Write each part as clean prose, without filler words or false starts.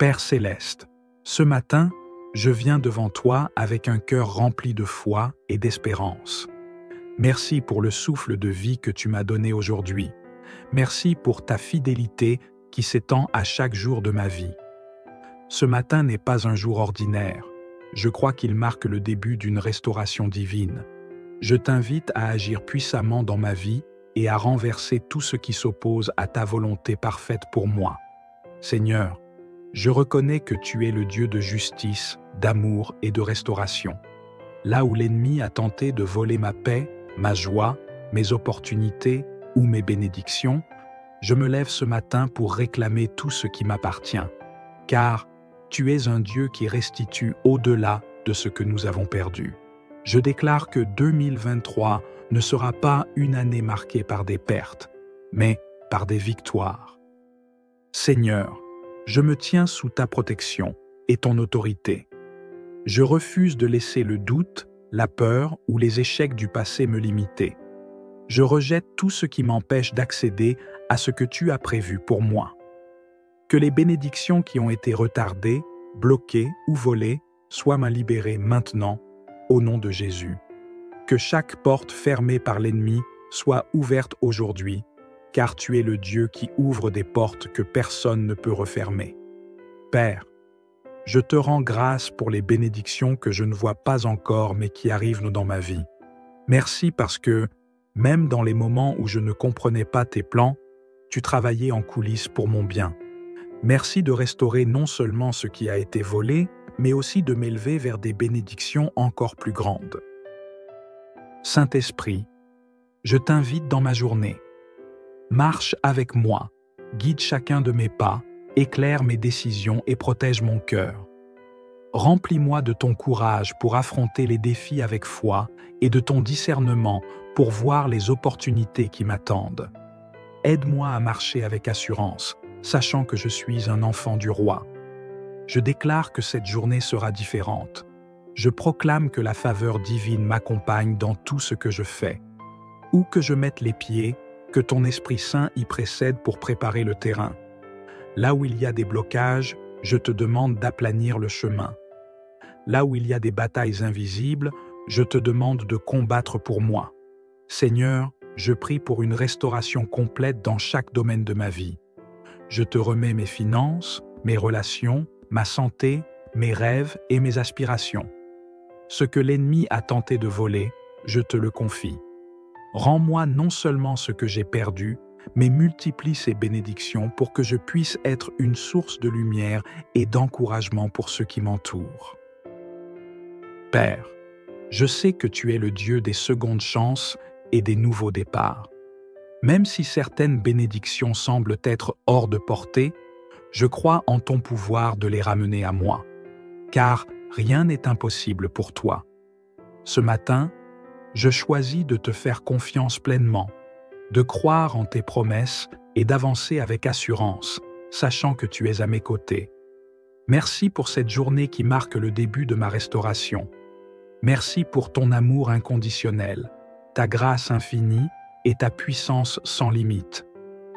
Père céleste, ce matin, je viens devant toi avec un cœur rempli de foi et d'espérance. Merci pour le souffle de vie que tu m'as donné aujourd'hui. Merci pour ta fidélité qui s'étend à chaque jour de ma vie. Ce matin n'est pas un jour ordinaire. Je crois qu'il marque le début d'une restauration divine. Je t'invite à agir puissamment dans ma vie et à renverser tout ce qui s'oppose à ta volonté parfaite pour moi. Seigneur, je reconnais que tu es le Dieu de justice, d'amour et de restauration. Là où l'ennemi a tenté de voler ma paix, ma joie, mes opportunités ou mes bénédictions, je me lève ce matin pour réclamer tout ce qui m'appartient, car tu es un Dieu qui restitue au-delà de ce que nous avons perdu. Je déclare que 2023 ne sera pas une année marquée par des pertes, mais par des victoires. Seigneur, je me tiens sous ta protection et ton autorité. Je refuse de laisser le doute, la peur ou les échecs du passé me limiter. Je rejette tout ce qui m'empêche d'accéder à ce que tu as prévu pour moi. Que les bénédictions qui ont été retardées, bloquées ou volées soient libérées maintenant, au nom de Jésus. Que chaque porte fermée par l'ennemi soit ouverte aujourd'hui, car tu es le Dieu qui ouvre des portes que personne ne peut refermer. Père, je te rends grâce pour les bénédictions que je ne vois pas encore mais qui arrivent dans ma vie. Merci parce que, même dans les moments où je ne comprenais pas tes plans, tu travaillais en coulisses pour mon bien. Merci de restaurer non seulement ce qui a été volé, mais aussi de m'élever vers des bénédictions encore plus grandes. Saint-Esprit, je t'invite dans ma journée. Marche avec moi, guide chacun de mes pas, éclaire mes décisions et protège mon cœur. Remplis-moi de ton courage pour affronter les défis avec foi et de ton discernement pour voir les opportunités qui m'attendent. Aide-moi à marcher avec assurance, sachant que je suis un enfant du roi. Je déclare que cette journée sera différente. Je proclame que la faveur divine m'accompagne dans tout ce que je fais. Où que je mette les pieds, que ton Esprit Saint y précède pour préparer le terrain. Là où il y a des blocages, je te demande d'aplanir le chemin. Là où il y a des batailles invisibles, je te demande de combattre pour moi. Seigneur, je prie pour une restauration complète dans chaque domaine de ma vie. Je te remets mes finances, mes relations, ma santé, mes rêves et mes aspirations. Ce que l'ennemi a tenté de voler, je te le confie. Rends-moi non seulement ce que j'ai perdu, mais multiplie ces bénédictions pour que je puisse être une source de lumière et d'encouragement pour ceux qui m'entourent. Père, je sais que tu es le Dieu des secondes chances et des nouveaux départs. Même si certaines bénédictions semblent être hors de portée, je crois en ton pouvoir de les ramener à moi, car rien n'est impossible pour toi. Ce matin, je choisis de te faire confiance pleinement, de croire en tes promesses et d'avancer avec assurance, sachant que tu es à mes côtés. Merci pour cette journée qui marque le début de ma restauration. Merci pour ton amour inconditionnel, ta grâce infinie et ta puissance sans limite.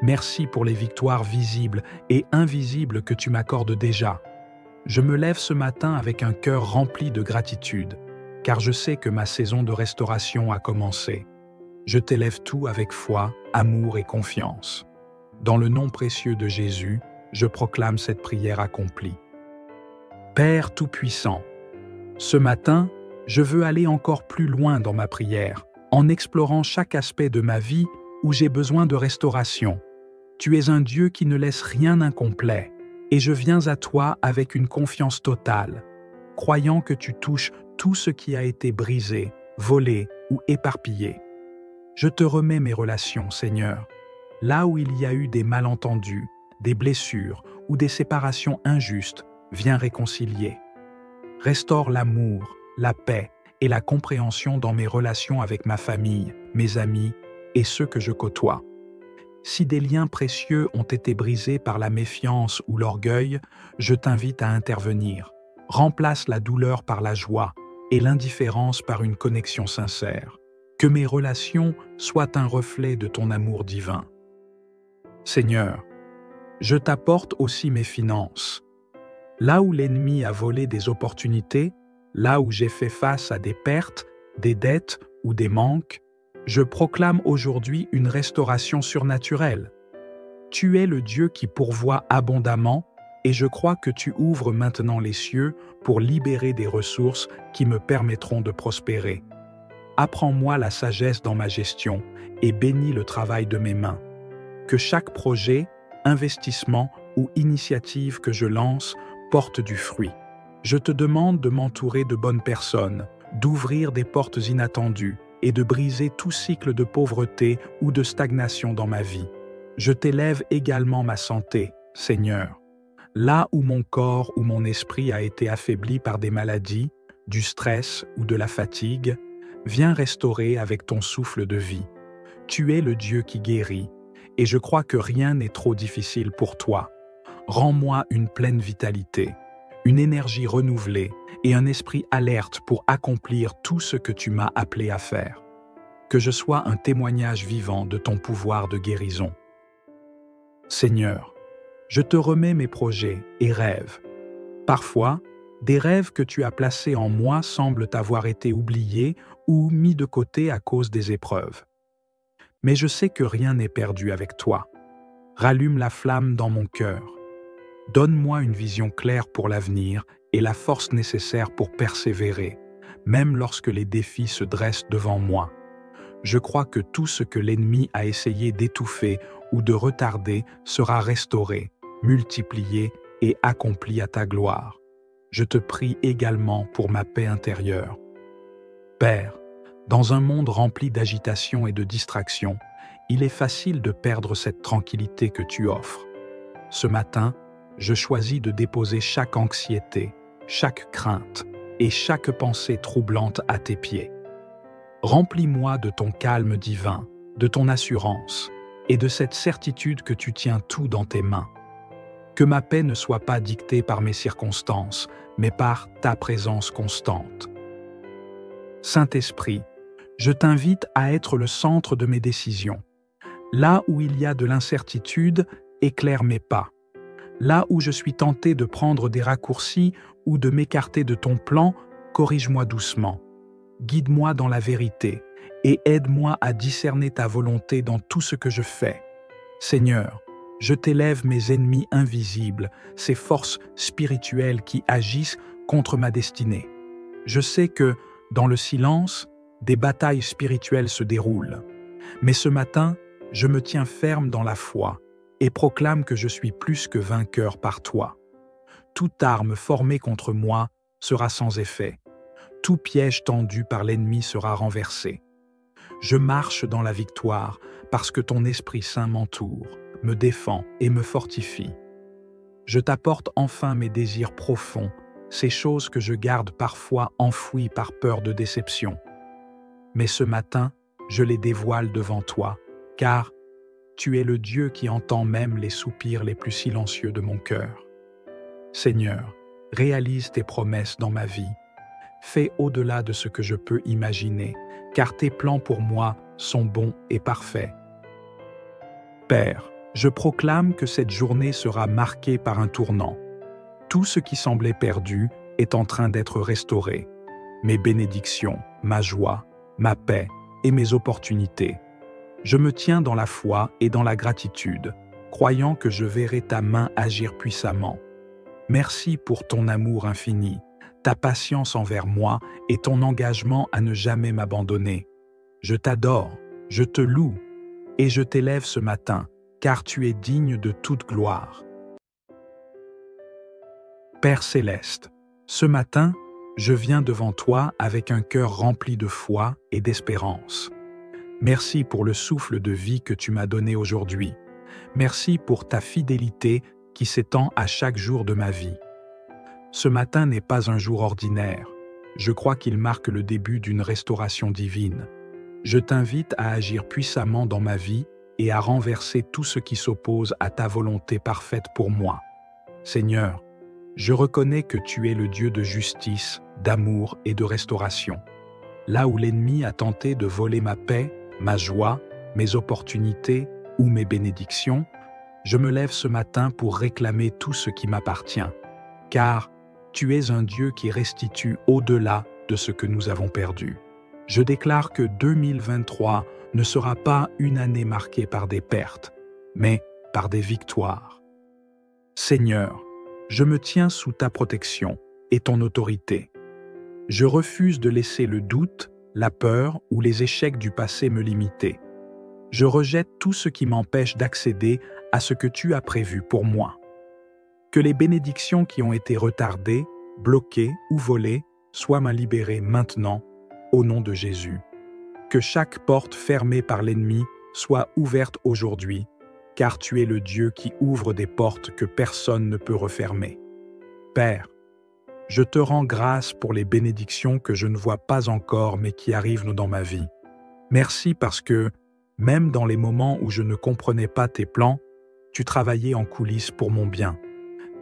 Merci pour les victoires visibles et invisibles que tu m'accordes déjà. Je me lève ce matin avec un cœur rempli de gratitude, car je sais que ma saison de restauration a commencé. Je t'élève tout avec foi, amour et confiance. Dans le nom précieux de Jésus, je proclame cette prière accomplie. Père Tout-Puissant, ce matin, je veux aller encore plus loin dans ma prière, en explorant chaque aspect de ma vie où j'ai besoin de restauration. Tu es un Dieu qui ne laisse rien incomplet, et je viens à toi avec une confiance totale, croyant que tu touches tout ce qui a été brisé, volé ou éparpillé. Je te remets mes relations, Seigneur. Là où il y a eu des malentendus, des blessures ou des séparations injustes, viens réconcilier. Restaure l'amour, la paix et la compréhension dans mes relations avec ma famille, mes amis et ceux que je côtoie. Si des liens précieux ont été brisés par la méfiance ou l'orgueil, je t'invite à intervenir. Remplace la douleur par la joie et l'indifférence par une connexion sincère. Que mes relations soient un reflet de ton amour divin. Seigneur, je t'apporte aussi mes finances. Là où l'ennemi a volé des opportunités, là où j'ai fait face à des pertes, des dettes ou des manques, je proclame aujourd'hui une restauration surnaturelle. Tu es le Dieu qui pourvoit abondamment et je crois que tu ouvres maintenant les cieux pour libérer des ressources qui me permettront de prospérer. Apprends-moi la sagesse dans ma gestion et bénis le travail de mes mains. Que chaque projet, investissement ou initiative que je lance porte du fruit. Je te demande de m'entourer de bonnes personnes, d'ouvrir des portes inattendues et de briser tout cycle de pauvreté ou de stagnation dans ma vie. Je t'élève également ma santé, Seigneur. Là où mon corps ou mon esprit a été affaibli par des maladies, du stress ou de la fatigue, viens restaurer avec ton souffle de vie. Tu es le Dieu qui guérit, et je crois que rien n'est trop difficile pour toi. Rends-moi une pleine vitalité, une énergie renouvelée et un esprit alerte pour accomplir tout ce que tu m'as appelé à faire. Que je sois un témoignage vivant de ton pouvoir de guérison. Seigneur, je te remets mes projets et rêves. Parfois, des rêves que tu as placés en moi semblent avoir été oubliés ou mis de côté à cause des épreuves. Mais je sais que rien n'est perdu avec toi. Rallume la flamme dans mon cœur. Donne-moi une vision claire pour l'avenir et la force nécessaire pour persévérer, même lorsque les défis se dressent devant moi. Je crois que tout ce que l'ennemi a essayé d'étouffer ou de retarder sera restauré, multiplié et accompli à ta gloire. Je te prie également pour ma paix intérieure. Père, dans un monde rempli d'agitation et de distractions, il est facile de perdre cette tranquillité que tu offres. Ce matin, je choisis de déposer chaque anxiété, chaque crainte et chaque pensée troublante à tes pieds. Remplis-moi de ton calme divin, de ton assurance et de cette certitude que tu tiens tout dans tes mains. Que ma paix ne soit pas dictée par mes circonstances, mais par ta présence constante. Saint-Esprit, je t'invite à être le centre de mes décisions. Là où il y a de l'incertitude, éclaire mes pas. Là où je suis tenté de prendre des raccourcis ou de m'écarter de ton plan, corrige-moi doucement. Guide-moi dans la vérité et aide-moi à discerner ta volonté dans tout ce que je fais. Seigneur, je t'élève mes ennemis invisibles, ces forces spirituelles qui agissent contre ma destinée. Je sais que, dans le silence, des batailles spirituelles se déroulent. Mais ce matin, je me tiens ferme dans la foi et proclame que je suis plus que vainqueur par toi. Toute arme formée contre moi sera sans effet. Tout piège tendu par l'ennemi sera renversé. Je marche dans la victoire parce que ton Esprit Saint m'entoure, me défend et me fortifie. Je t'apporte enfin mes désirs profonds, ces choses que je garde parfois enfouies par peur de déception. Mais ce matin, je les dévoile devant toi, car tu es le Dieu qui entend même les soupirs les plus silencieux de mon cœur. Seigneur, réalise tes promesses dans ma vie. Fais au-delà de ce que je peux imaginer, car tes plans pour moi sont bons et parfaits. Père, je proclame que cette journée sera marquée par un tournant. Tout ce qui semblait perdu est en train d'être restauré. Mes bénédictions, ma joie, ma paix et mes opportunités. Je me tiens dans la foi et dans la gratitude, croyant que je verrai ta main agir puissamment. Merci pour ton amour infini, ta patience envers moi et ton engagement à ne jamais m'abandonner. Je t'adore, je te loue et je t'élève ce matin, car tu es digne de toute gloire. Père céleste, ce matin, je viens devant toi avec un cœur rempli de foi et d'espérance. Merci pour le souffle de vie que tu m'as donné aujourd'hui. Merci pour ta fidélité qui s'étend à chaque jour de ma vie. Ce matin n'est pas un jour ordinaire. Je crois qu'il marque le début d'une restauration divine. Je t'invite à agir puissamment dans ma vie et à renverser tout ce qui s'oppose à ta volonté parfaite pour moi. Seigneur, je reconnais que tu es le Dieu de justice, d'amour et de restauration. Là où l'ennemi a tenté de voler ma paix, ma joie, mes opportunités ou mes bénédictions, je me lève ce matin pour réclamer tout ce qui m'appartient. car tu es un Dieu qui restitue au-delà de ce que nous avons perdu. Je déclare que 2023 ne sera pas une année marquée par des pertes, mais par des victoires. Seigneur, je me tiens sous ta protection et ton autorité. Je refuse de laisser le doute, la peur ou les échecs du passé me limiter. Je rejette tout ce qui m'empêche d'accéder à ce que tu as prévu pour moi. Que les bénédictions qui ont été retardées, bloquées ou volées soient libérées maintenant, au nom de Jésus. Que chaque porte fermée par l'ennemi soit ouverte aujourd'hui, car tu es le Dieu qui ouvre des portes que personne ne peut refermer. Père, je te rends grâce pour les bénédictions que je ne vois pas encore mais qui arrivent dans ma vie. Merci parce que, même dans les moments où je ne comprenais pas tes plans, tu travaillais en coulisses pour mon bien.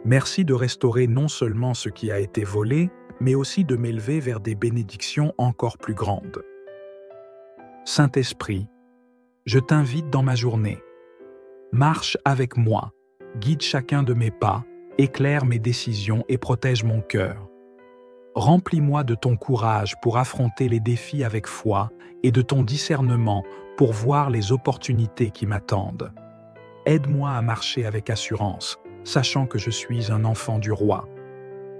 Merci de restaurer non seulement ce qui a été volé, mais aussi de m'élever vers des bénédictions encore plus grandes. Saint-Esprit, je t'invite dans ma journée. Marche avec moi, guide chacun de mes pas, éclaire mes décisions et protège mon cœur. Remplis-moi de ton courage pour affronter les défis avec foi et de ton discernement pour voir les opportunités qui m'attendent. Aide-moi à marcher avec assurance, sachant que je suis un enfant du roi.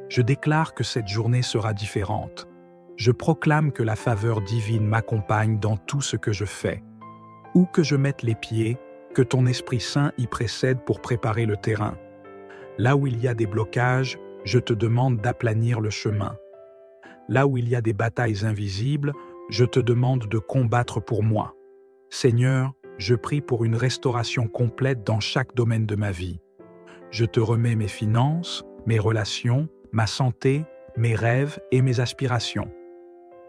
Je déclare que cette journée sera différente. Je proclame que la faveur divine m'accompagne dans tout ce que je fais. Où que je mette les pieds, que ton Esprit Saint y précède pour préparer le terrain. Là où il y a des blocages, je te demande d'aplanir le chemin. Là où il y a des batailles invisibles, je te demande de combattre pour moi. Seigneur, je prie pour une restauration complète dans chaque domaine de ma vie. Je te remets mes finances, mes relations, ma santé, mes rêves et mes aspirations.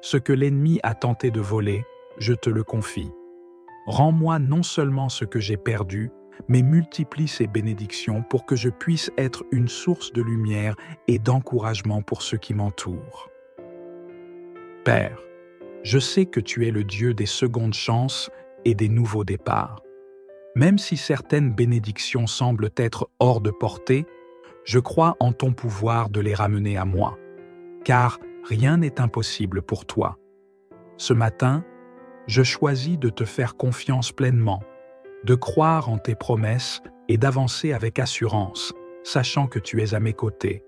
Ce que l'ennemi a tenté de voler, je te le confie. Rends-moi non seulement ce que j'ai perdu, mais multiplie ces bénédictions pour que je puisse être une source de lumière et d'encouragement pour ceux qui m'entourent. Père, je sais que tu es le Dieu des secondes chances et des nouveaux départs. Même si certaines bénédictions semblent être hors de portée, je crois en ton pouvoir de les ramener à moi, car rien n'est impossible pour toi. Ce matin, je choisis de te faire confiance pleinement, de croire en tes promesses et d'avancer avec assurance, sachant que tu es à mes côtés.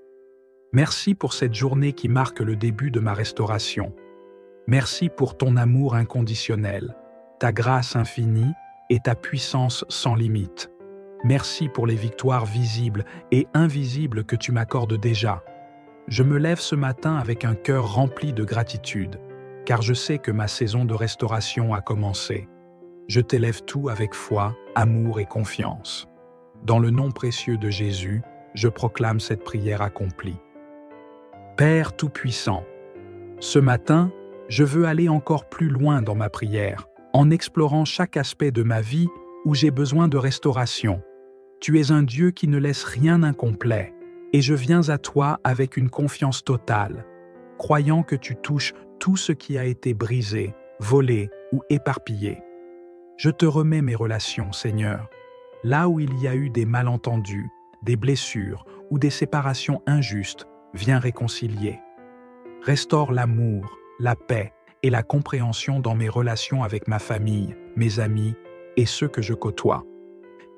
Merci pour cette journée qui marque le début de ma restauration. Merci pour ton amour inconditionnel, ta grâce infinie et ta puissance sans limite. Merci pour les victoires visibles et invisibles que tu m'accordes déjà. Je me lève ce matin avec un cœur rempli de gratitude, car je sais que ma saison de restauration a commencé. Je t'élève tout avec foi, amour et confiance. Dans le nom précieux de Jésus, je proclame cette prière accomplie. Père Tout-Puissant, ce matin, je veux aller encore plus loin dans ma prière, en explorant chaque aspect de ma vie où j'ai besoin de restauration. Tu es un Dieu qui ne laisse rien incomplet, et je viens à toi avec une confiance totale, croyant que tu touches tout ce qui a été brisé, volé ou éparpillé. Je te remets mes relations, Seigneur. Là où il y a eu des malentendus, des blessures ou des séparations injustes, viens réconcilier. Restaure l'amour, la paix et la compréhension dans mes relations avec ma famille, mes amis et ceux que je côtoie.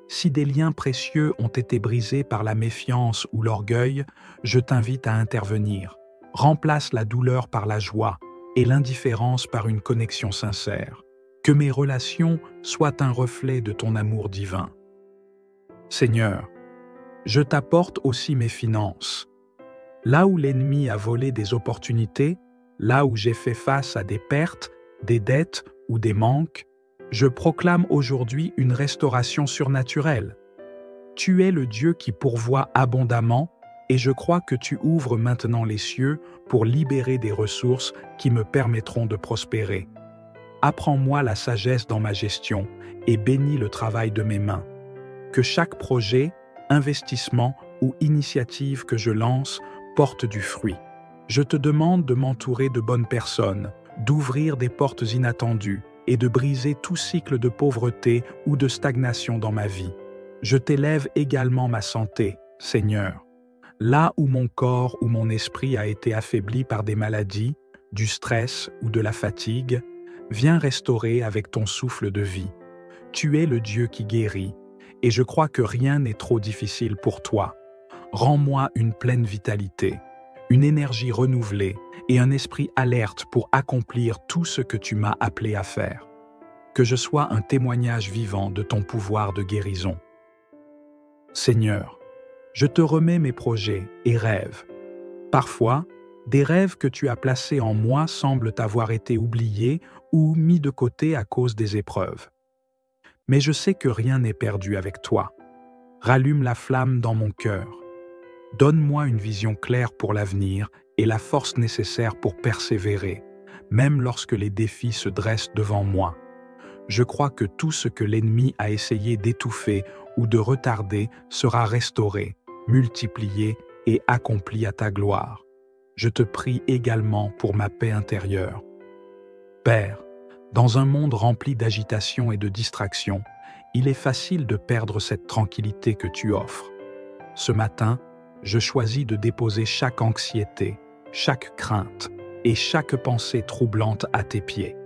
Si des liens précieux ont été brisés par la méfiance ou l'orgueil, je t'invite à intervenir. Remplace la douleur par la joie et l'indifférence par une connexion sincère. Que mes relations soient un reflet de ton amour divin. Seigneur, je t'apporte aussi mes finances. Là où l'ennemi a volé des opportunités, là où j'ai fait face à des pertes, des dettes ou des manques, je proclame aujourd'hui une restauration surnaturelle. Tu es le Dieu qui pourvoit abondamment et je crois que tu ouvres maintenant les cieux pour libérer des ressources qui me permettront de prospérer. Apprends-moi la sagesse dans ma gestion et bénis le travail de mes mains. Que chaque projet, investissement ou initiative que je lance porte du fruit. Je te demande de m'entourer de bonnes personnes, d'ouvrir des portes inattendues et de briser tout cycle de pauvreté ou de stagnation dans ma vie. Je t'élève également ma santé, Seigneur. Là où mon corps ou mon esprit a été affaibli par des maladies, du stress ou de la fatigue, viens restaurer avec ton souffle de vie. Tu es le Dieu qui guérit, et je crois que rien n'est trop difficile pour toi. Rends-moi une pleine vitalité, une énergie renouvelée et un esprit alerte pour accomplir tout ce que tu m'as appelé à faire. Que je sois un témoignage vivant de ton pouvoir de guérison. Seigneur, je te remets mes projets et rêves. Parfois, des rêves que tu as placés en moi semblent avoir été oubliés ou mis de côté à cause des épreuves. Mais je sais que rien n'est perdu avec toi. Rallume la flamme dans mon cœur. Donne-moi une vision claire pour l'avenir et la force nécessaire pour persévérer, même lorsque les défis se dressent devant moi. Je crois que tout ce que l'ennemi a essayé d'étouffer ou de retarder sera restauré, multiplié et accompli à ta gloire. Je te prie également pour ma paix intérieure. Père, dans un monde rempli d'agitation et de distraction, il est facile de perdre cette tranquillité que tu offres. Ce matin, je choisis de déposer chaque anxiété, chaque crainte et chaque pensée troublante à tes pieds.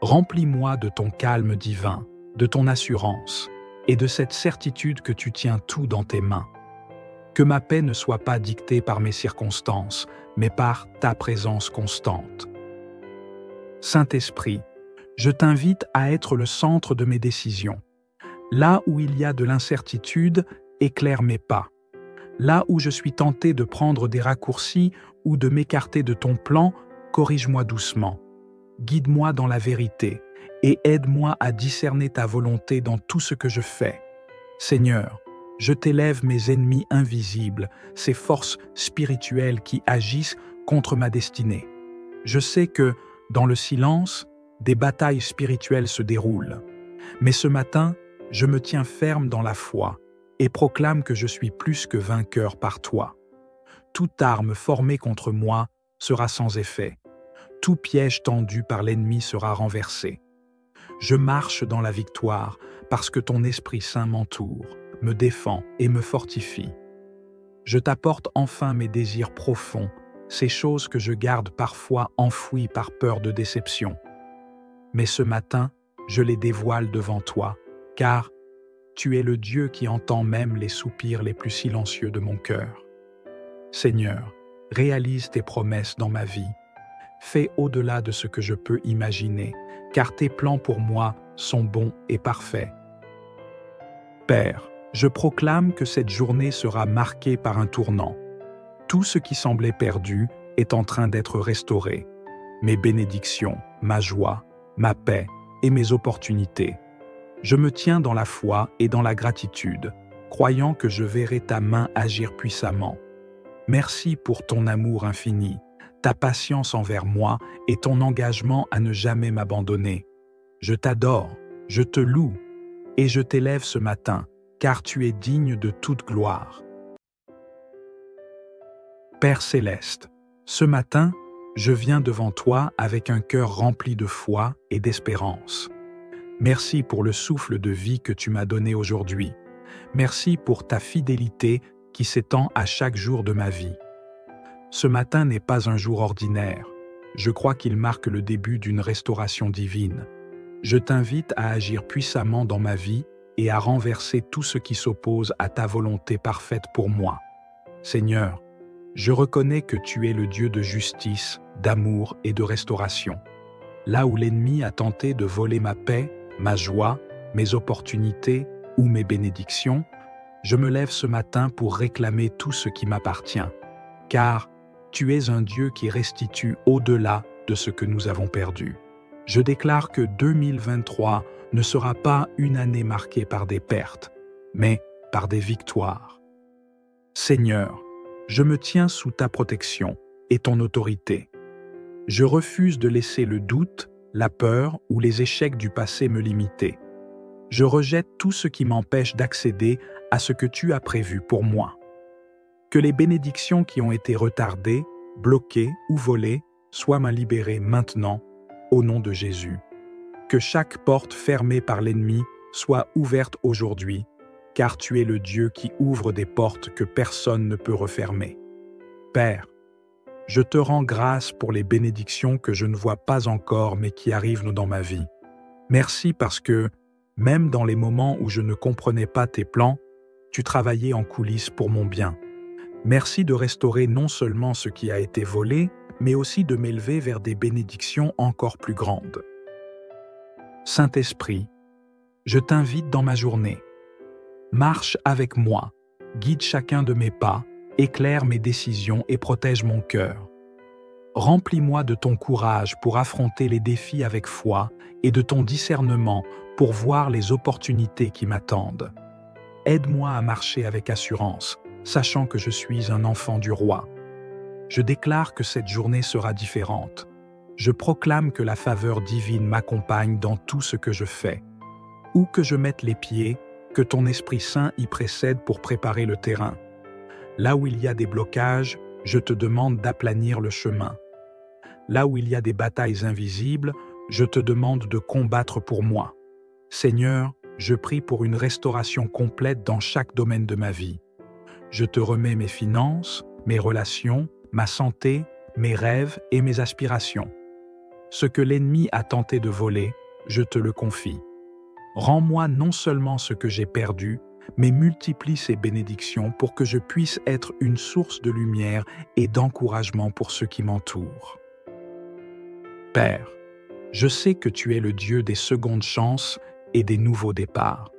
Remplis-moi de ton calme divin, de ton assurance et de cette certitude que tu tiens tout dans tes mains. Que ma paix ne soit pas dictée par mes circonstances, mais par ta présence constante. Saint-Esprit, je t'invite à être le centre de mes décisions. Là où il y a de l'incertitude, éclaire mes pas. Là où je suis tenté de prendre des raccourcis ou de m'écarter de ton plan, corrige-moi doucement. Guide-moi dans la vérité et aide-moi à discerner ta volonté dans tout ce que je fais. Seigneur, je t'élève mes ennemis invisibles, ces forces spirituelles qui agissent contre ma destinée. Je sais que, dans le silence, des batailles spirituelles se déroulent. Mais ce matin, je me tiens ferme dans la foi et proclame que je suis plus que vainqueur par toi. Toute arme formée contre moi sera sans effet. Tout piège tendu par l'ennemi sera renversé. Je marche dans la victoire parce que ton Esprit Saint m'entoure, me défend et me fortifie. Je t'apporte enfin mes désirs profonds, ces choses que je garde parfois enfouies par peur de déception. Mais ce matin, je les dévoile devant toi, car tu es le Dieu qui entend même les soupirs les plus silencieux de mon cœur. Seigneur, réalise tes promesses dans ma vie. Fais au-delà de ce que je peux imaginer, car tes plans pour moi sont bons et parfaits. Père, je proclame que cette journée sera marquée par un tournant. Tout ce qui semblait perdu est en train d'être restauré. Mes bénédictions, ma joie, ma paix et mes opportunités. Je me tiens dans la foi et dans la gratitude, croyant que je verrai ta main agir puissamment. Merci pour ton amour infini, ta patience envers moi et ton engagement à ne jamais m'abandonner. Je t'adore, je te loue et je t'élève ce matin, car tu es digne de toute gloire. Père céleste, ce matin, je viens devant toi avec un cœur rempli de foi et d'espérance. Merci pour le souffle de vie que tu m'as donné aujourd'hui. Merci pour ta fidélité qui s'étend à chaque jour de ma vie. Ce matin n'est pas un jour ordinaire. Je crois qu'il marque le début d'une restauration divine. Je t'invite à agir puissamment dans ma vie et à renverser tout ce qui s'oppose à ta volonté parfaite pour moi. Seigneur, je reconnais que tu es le Dieu de justice, d'amour et de restauration. Là où l'ennemi a tenté de voler ma paix, ma joie, mes opportunités ou mes bénédictions, je me lève ce matin pour réclamer tout ce qui m'appartient, car tu es un Dieu qui restitue au-delà de ce que nous avons perdu. Je déclare que 2023 ne sera pas une année marquée par des pertes, mais par des victoires. Seigneur, je me tiens sous ta protection et ton autorité. Je refuse de laisser le doute, la peur ou les échecs du passé me limiter. Je rejette tout ce qui m'empêche d'accéder à ce que tu as prévu pour moi. Que les bénédictions qui ont été retardées, bloquées ou volées soient libérées maintenant, au nom de Jésus. Que chaque porte fermée par l'ennemi soit ouverte aujourd'hui, car tu es le Dieu qui ouvre des portes que personne ne peut refermer. Père, je te rends grâce pour les bénédictions que je ne vois pas encore mais qui arrivent dans ma vie. Merci parce que, même dans les moments où je ne comprenais pas tes plans, tu travaillais en coulisses pour mon bien. Merci de restaurer non seulement ce qui a été volé, mais aussi de m'élever vers des bénédictions encore plus grandes. Saint-Esprit, je t'invite dans ma journée. Marche avec moi, guide chacun de mes pas, éclaire mes décisions et protège mon cœur. Remplis-moi de ton courage pour affronter les défis avec foi et de ton discernement pour voir les opportunités qui m'attendent. Aide-moi à marcher avec assurance, sachant que je suis un enfant du roi. Je déclare que cette journée sera différente. Je proclame que la faveur divine m'accompagne dans tout ce que je fais. Où que je mette les pieds, que ton Esprit Saint y précède pour préparer le terrain. Là où il y a des blocages, je te demande d'aplanir le chemin. Là où il y a des batailles invisibles, je te demande de combattre pour moi. Seigneur, je prie pour une restauration complète dans chaque domaine de ma vie. Je te remets mes finances, mes relations, ma santé, mes rêves et mes aspirations. Ce que l'ennemi a tenté de voler, je te le confie. Rends-moi non seulement ce que j'ai perdu, mais multiplie ces bénédictions pour que je puisse être une source de lumière et d'encouragement pour ceux qui m'entourent. Père, je sais que tu es le Dieu des secondes chances et des nouveaux départs.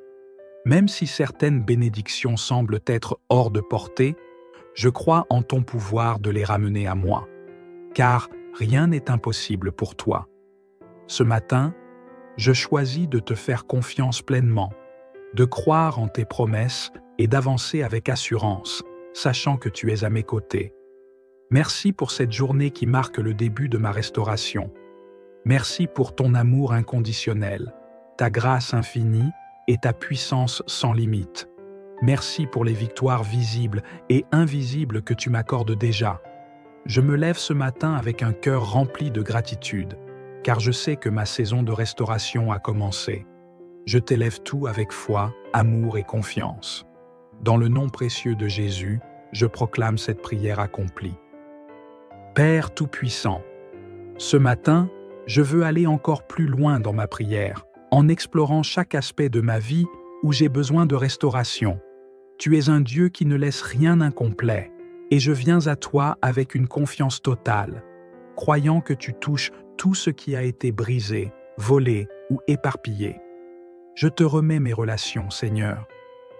Même si certaines bénédictions semblent être hors de portée, je crois en ton pouvoir de les ramener à moi, car rien n'est impossible pour toi. Ce matin, je choisis de te faire confiance pleinement, de croire en tes promesses et d'avancer avec assurance, sachant que tu es à mes côtés. Merci pour cette journée qui marque le début de ma restauration. Merci pour ton amour inconditionnel, ta grâce infinie et ta puissance sans limite. Merci pour les victoires visibles et invisibles que tu m'accordes déjà. Je me lève ce matin avec un cœur rempli de gratitude, car je sais que ma saison de restauration a commencé. Je t'élève tout avec foi, amour et confiance. Dans le nom précieux de Jésus, je proclame cette prière accomplie. Père Tout-Puissant, ce matin, je veux aller encore plus loin dans ma prière, en explorant chaque aspect de ma vie où j'ai besoin de restauration. Tu es un Dieu qui ne laisse rien incomplet, et je viens à toi avec une confiance totale, croyant que tu touches tout ce qui a été brisé, volé ou éparpillé. Je te remets mes relations, Seigneur.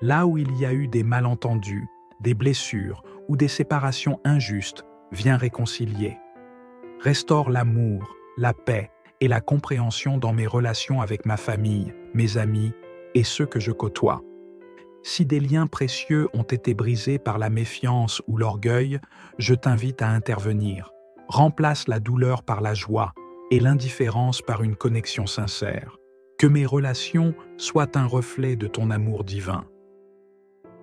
Là où il y a eu des malentendus, des blessures ou des séparations injustes, viens réconcilier. Restaure l'amour, la paix et la compréhension dans mes relations avec ma famille, mes amis et ceux que je côtoie. Si des liens précieux ont été brisés par la méfiance ou l'orgueil, je t'invite à intervenir. Remplace la douleur par la joie et l'indifférence par une connexion sincère. Que mes relations soient un reflet de ton amour divin.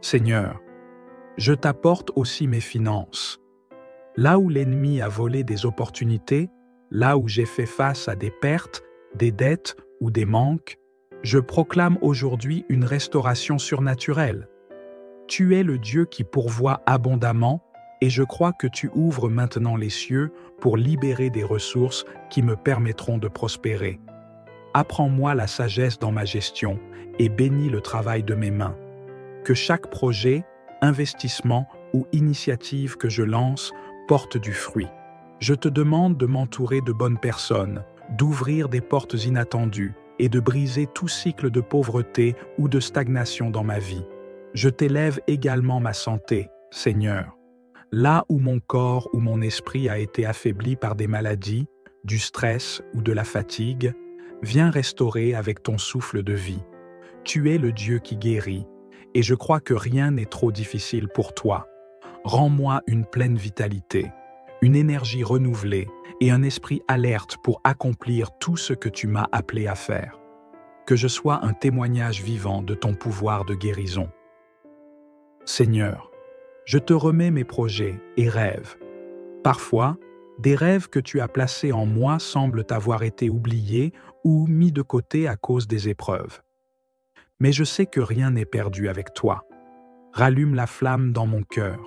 Seigneur, je t'apporte aussi mes finances. Là où l'ennemi a volé des opportunités, là où j'ai fait face à des pertes, des dettes ou des manques, je proclame aujourd'hui une restauration surnaturelle. Tu es le Dieu qui pourvoit abondamment et je crois que tu ouvres maintenant les cieux pour libérer des ressources qui me permettront de prospérer. Apprends-moi la sagesse dans ma gestion et bénis le travail de mes mains. Que chaque projet, investissement ou initiative que je lance porte du fruit. Je te demande de m'entourer de bonnes personnes, d'ouvrir des portes inattendues et de briser tout cycle de pauvreté ou de stagnation dans ma vie. Je t'élève également ma santé, Seigneur. Là où mon corps ou mon esprit a été affaibli par des maladies, du stress ou de la fatigue, viens restaurer avec ton souffle de vie. Tu es le Dieu qui guérit, et je crois que rien n'est trop difficile pour toi. Rends-moi une pleine vitalité, une énergie renouvelée et un esprit alerte pour accomplir tout ce que tu m'as appelé à faire. Que je sois un témoignage vivant de ton pouvoir de guérison. Seigneur, je te remets mes projets et rêves. Parfois, des rêves que tu as placés en moi semblent avoir été oubliés ou mis de côté à cause des épreuves. Mais je sais que rien n'est perdu avec toi. Rallume la flamme dans mon cœur.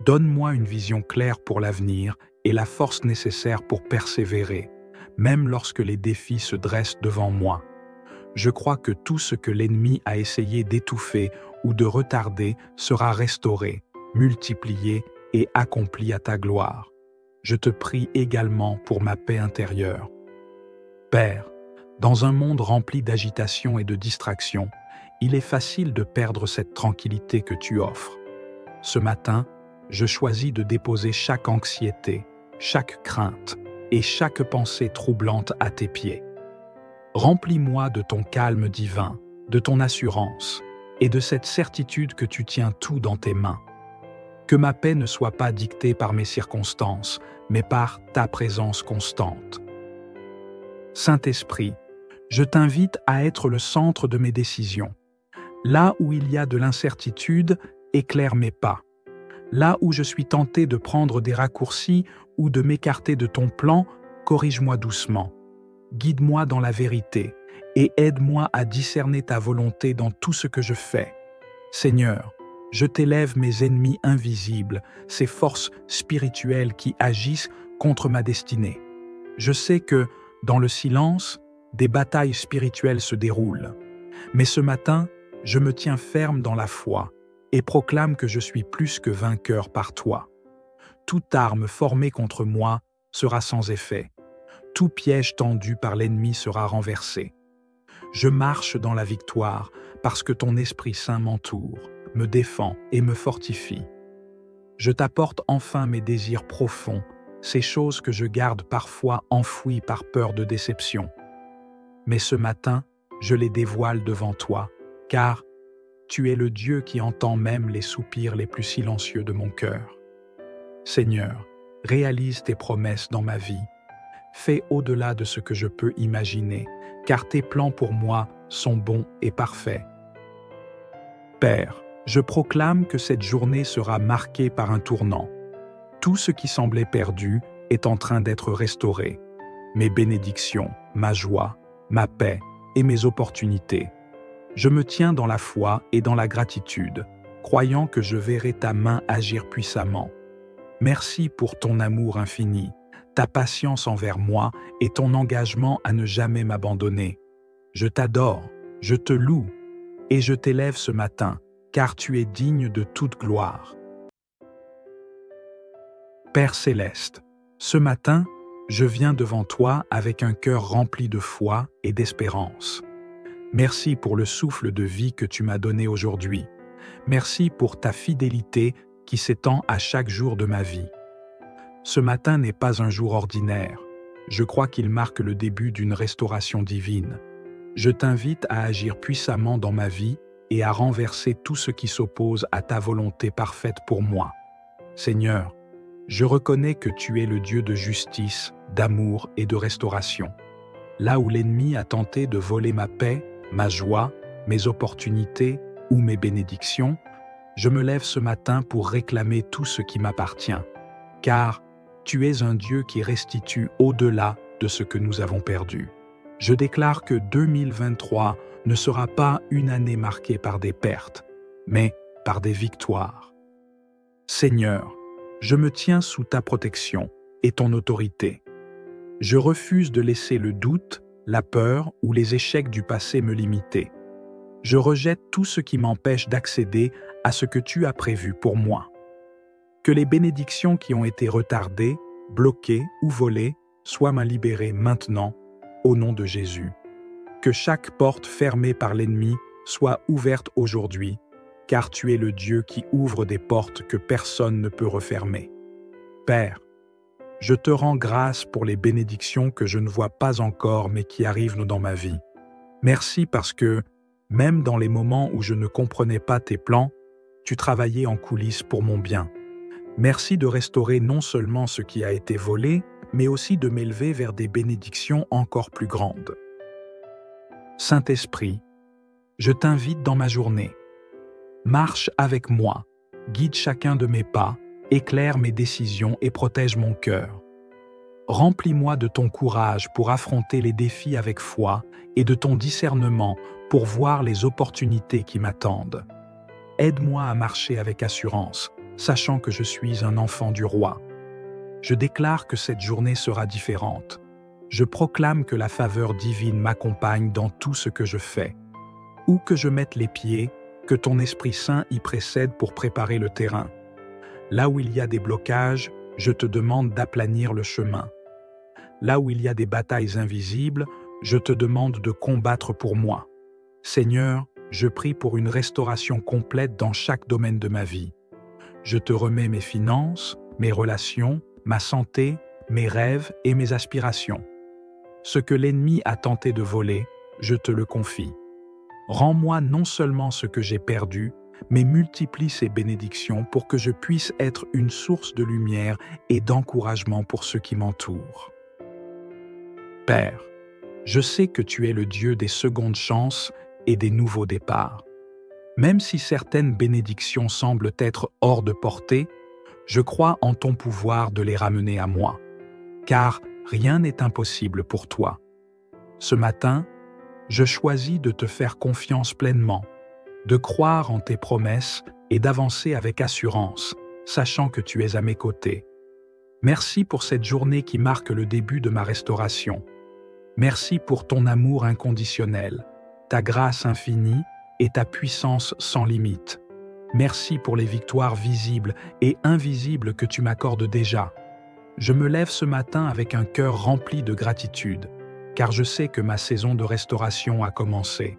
Donne-moi une vision claire pour l'avenir et la force nécessaire pour persévérer, même lorsque les défis se dressent devant moi. Je crois que tout ce que l'ennemi a essayé d'étouffer ou de retarder sera restauré, multiplié et accompli à ta gloire. Je te prie également pour ma paix intérieure. Père, dans un monde rempli d'agitation et de distraction, il est facile de perdre cette tranquillité que tu offres. Ce matin, je choisis de déposer chaque anxiété, chaque crainte et chaque pensée troublante à tes pieds. Remplis-moi de ton calme divin, de ton assurance et de cette certitude que tu tiens tout dans tes mains. Que ma paix ne soit pas dictée par mes circonstances, mais par ta présence constante. Saint-Esprit, je t'invite à être le centre de mes décisions. Là où il y a de l'incertitude, éclaire mes pas. Là où je suis tenté de prendre des raccourcis ou de m'écarter de ton plan, corrige-moi doucement. Guide-moi dans la vérité et aide-moi à discerner ta volonté dans tout ce que je fais. Seigneur, je t'élève mes ennemis invisibles, ces forces spirituelles qui agissent contre ma destinée. Je sais que, dans le silence, des batailles spirituelles se déroulent. Mais ce matin, je me tiens ferme dans la foi et proclame que je suis plus que vainqueur par toi. Toute arme formée contre moi sera sans effet. Tout piège tendu par l'ennemi sera renversé. Je marche dans la victoire parce que ton Esprit Saint m'entoure, me défend et me fortifie. Je t'apporte enfin mes désirs profonds, ces choses que je garde parfois enfouies par peur de déception. Mais ce matin, je les dévoile devant toi, car tu es le Dieu qui entend même les soupirs les plus silencieux de mon cœur. Seigneur, réalise tes promesses dans ma vie. Fais au-delà de ce que je peux imaginer, car tes plans pour moi sont bons et parfaits. Père, je proclame que cette journée sera marquée par un tournant. Tout ce qui semblait perdu est en train d'être restauré. Mes bénédictions, ma joie, ma paix et mes opportunités. Je me tiens dans la foi et dans la gratitude, croyant que je verrai ta main agir puissamment. Merci pour ton amour infini, ta patience envers moi et ton engagement à ne jamais m'abandonner. Je t'adore, je te loue et je t'élève ce matin, car tu es digne de toute gloire. Père céleste, ce matin, je viens devant toi avec un cœur rempli de foi et d'espérance. Merci pour le souffle de vie que tu m'as donné aujourd'hui. Merci pour ta fidélité qui s'étend à chaque jour de ma vie. Ce matin n'est pas un jour ordinaire. Je crois qu'il marque le début d'une restauration divine. Je t'invite à agir puissamment dans ma vie et à renverser tout ce qui s'oppose à ta volonté parfaite pour moi. Seigneur, je reconnais que tu es le Dieu de justice, d'amour et de restauration. Là où l'ennemi a tenté de voler ma paix, ma joie, mes opportunités ou mes bénédictions, je me lève ce matin pour réclamer tout ce qui m'appartient, car tu es un Dieu qui restitue au-delà de ce que nous avons perdu. Je déclare que 2023 ne sera pas une année marquée par des pertes, mais par des victoires. Seigneur, je me tiens sous ta protection et ton autorité. Je refuse de laisser le doute, la peur ou les échecs du passé me limiter. Je rejette tout ce qui m'empêche d'accéder à ce que tu as prévu pour moi. Que les bénédictions qui ont été retardées, bloquées ou volées soient libérées maintenant, au nom de Jésus. Que chaque porte fermée par l'ennemi soit ouverte aujourd'hui, car tu es le Dieu qui ouvre des portes que personne ne peut refermer. Père, je te rends grâce pour les bénédictions que je ne vois pas encore mais qui arrivent dans ma vie. Merci parce que, même dans les moments où je ne comprenais pas tes plans, tu travaillais en coulisses pour mon bien. Merci de restaurer non seulement ce qui a été volé, mais aussi de m'élever vers des bénédictions encore plus grandes. Saint-Esprit, je t'invite dans ma journée. Marche avec moi, guide chacun de mes pas, éclaire mes décisions et protège mon cœur. Remplis-moi de ton courage pour affronter les défis avec foi et de ton discernement pour voir les opportunités qui m'attendent. Aide-moi à marcher avec assurance, sachant que je suis un enfant du roi. Je déclare que cette journée sera différente. Je proclame que la faveur divine m'accompagne dans tout ce que je fais. Où que je mette les pieds, que ton Esprit Saint y précède pour préparer le terrain. Là où il y a des blocages, je te demande d'aplanir le chemin. Là où il y a des batailles invisibles, je te demande de combattre pour moi. Seigneur, je prie pour une restauration complète dans chaque domaine de ma vie. Je te remets mes finances, mes relations, ma santé, mes rêves et mes aspirations. Ce que l'ennemi a tenté de voler, je te le confie. Rends-moi non seulement ce que j'ai perdu, mais multiplie ces bénédictions pour que je puisse être une source de lumière et d'encouragement pour ceux qui m'entourent. Père, je sais que tu es le Dieu des secondes chances et des nouveaux départs. Même si certaines bénédictions semblent être hors de portée, je crois en ton pouvoir de les ramener à moi, car rien n'est impossible pour toi. Ce matin, je choisis de te faire confiance pleinement, de croire en tes promesses et d'avancer avec assurance, sachant que tu es à mes côtés. Merci pour cette journée qui marque le début de ma restauration. Merci pour ton amour inconditionnel, ta grâce infinie et ta puissance sans limite. Merci pour les victoires visibles et invisibles que tu m'accordes déjà. Je me lève ce matin avec un cœur rempli de gratitude, car je sais que ma saison de restauration a commencé.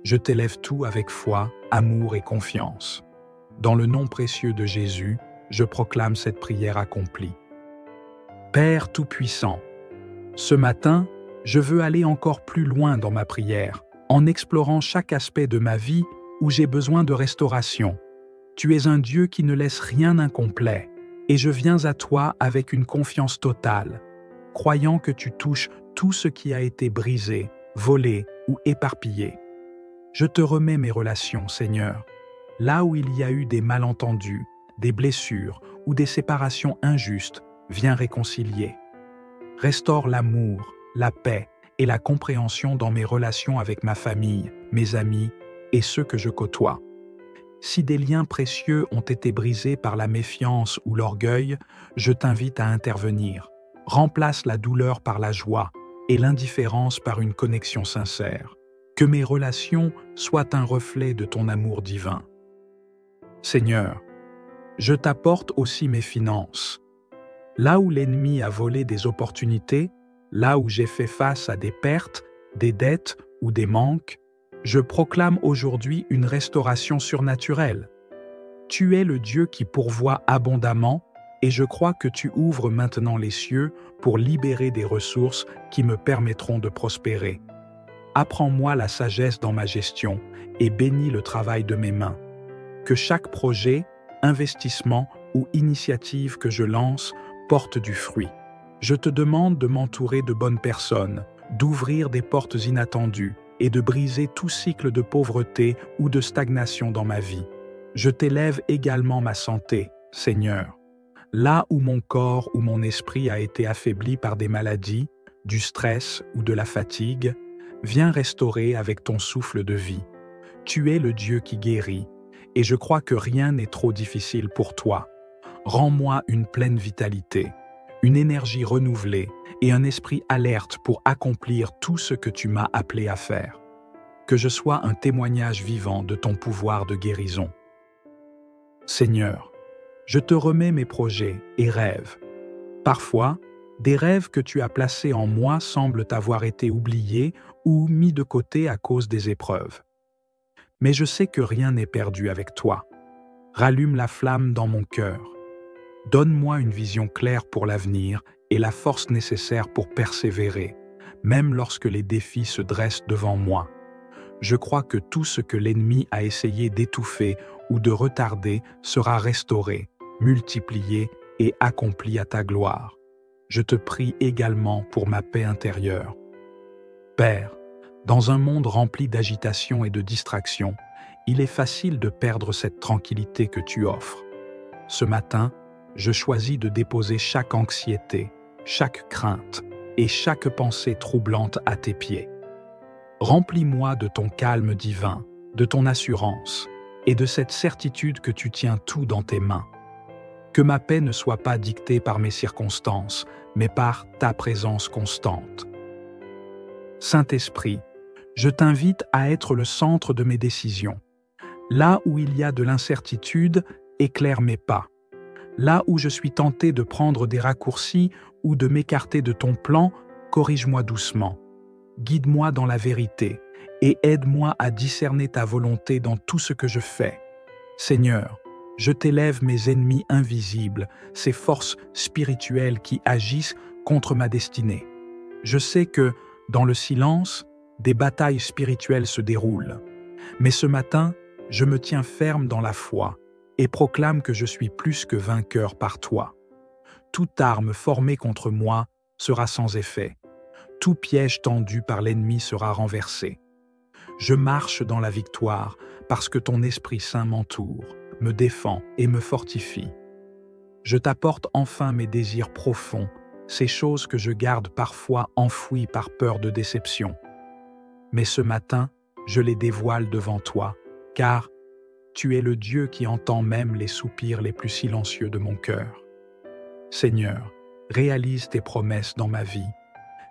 Je t'élève tout avec foi, amour et confiance. Dans le nom précieux de Jésus, je proclame cette prière accomplie. Père Tout-Puissant, ce matin, je veux aller encore plus loin dans ma prière, en explorant chaque aspect de ma vie où j'ai besoin de restauration. Tu es un Dieu qui ne laisse rien incomplet, et je viens à toi avec une confiance totale, croyant que tu touches tout ce qui a été brisé, volé ou éparpillé. Je te remets mes relations, Seigneur. Là où il y a eu des malentendus, des blessures ou des séparations injustes, viens réconcilier. Restaure l'amour, la paix et la compréhension dans mes relations avec ma famille, mes amis et ceux que je côtoie. Si des liens précieux ont été brisés par la méfiance ou l'orgueil, je t'invite à intervenir. Remplace la douleur par la joie et l'indifférence par une connexion sincère. Que mes relations soient un reflet de ton amour divin. Seigneur, je t'apporte aussi mes finances. Là où l'ennemi a volé des opportunités, là où j'ai fait face à des pertes, des dettes ou des manques, je proclame aujourd'hui une restauration surnaturelle. Tu es le Dieu qui pourvoit abondamment et je crois que tu ouvres maintenant les cieux pour libérer des ressources qui me permettront de prospérer. Apprends-moi la sagesse dans ma gestion et bénis le travail de mes mains. Que chaque projet, investissement ou initiative que je lance porte du fruit. Je te demande de m'entourer de bonnes personnes, d'ouvrir des portes inattendues et de briser tout cycle de pauvreté ou de stagnation dans ma vie. Je t'élève également ma santé, Seigneur. Là où mon corps ou mon esprit a été affaibli par des maladies, du stress ou de la fatigue, viens restaurer avec ton souffle de vie. Tu es le Dieu qui guérit, et je crois que rien n'est trop difficile pour toi. Rends-moi une pleine vitalité, une énergie renouvelée et un esprit alerte pour accomplir tout ce que tu m'as appelé à faire. Que je sois un témoignage vivant de ton pouvoir de guérison. Seigneur, je te remets mes projets et rêves. Parfois, des rêves que tu as placés en moi semblent avoir été oubliés ou mis de côté à cause des épreuves. Mais je sais que rien n'est perdu avec toi. Rallume la flamme dans mon cœur. Donne-moi une vision claire pour l'avenir et la force nécessaire pour persévérer, même lorsque les défis se dressent devant moi. Je crois que tout ce que l'ennemi a essayé d'étouffer ou de retarder sera restauré, multiplié et accompli à ta gloire. Je te prie également pour ma paix intérieure. Père, dans un monde rempli d'agitation et de distraction, il est facile de perdre cette tranquillité que tu offres. Ce matin, je choisis de déposer chaque anxiété, chaque crainte et chaque pensée troublante à tes pieds. Remplis-moi de ton calme divin, de ton assurance et de cette certitude que tu tiens tout dans tes mains. Que ma paix ne soit pas dictée par mes circonstances, mais par ta présence constante. Saint-Esprit, je t'invite à être le centre de mes décisions. Là où il y a de l'incertitude, éclaire mes pas. Là où je suis tenté de prendre des raccourcis ou de m'écarter de ton plan, corrige-moi doucement. Guide-moi dans la vérité et aide-moi à discerner ta volonté dans tout ce que je fais. Seigneur, je t'élève mes ennemis invisibles, ces forces spirituelles qui agissent contre ma destinée. Je sais que, dans le silence, des batailles spirituelles se déroulent. Mais ce matin, je me tiens ferme dans la foi et proclame que je suis plus que vainqueur par toi. Toute arme formée contre moi sera sans effet. Tout piège tendu par l'ennemi sera renversé. Je marche dans la victoire parce que ton Esprit Saint m'entoure, me défend et me fortifie. Je t'apporte enfin mes désirs profonds, ces choses que je garde parfois enfouies par peur de déception. Mais ce matin, je les dévoile devant toi, car tu es le Dieu qui entend même les soupirs les plus silencieux de mon cœur. Seigneur, réalise tes promesses dans ma vie.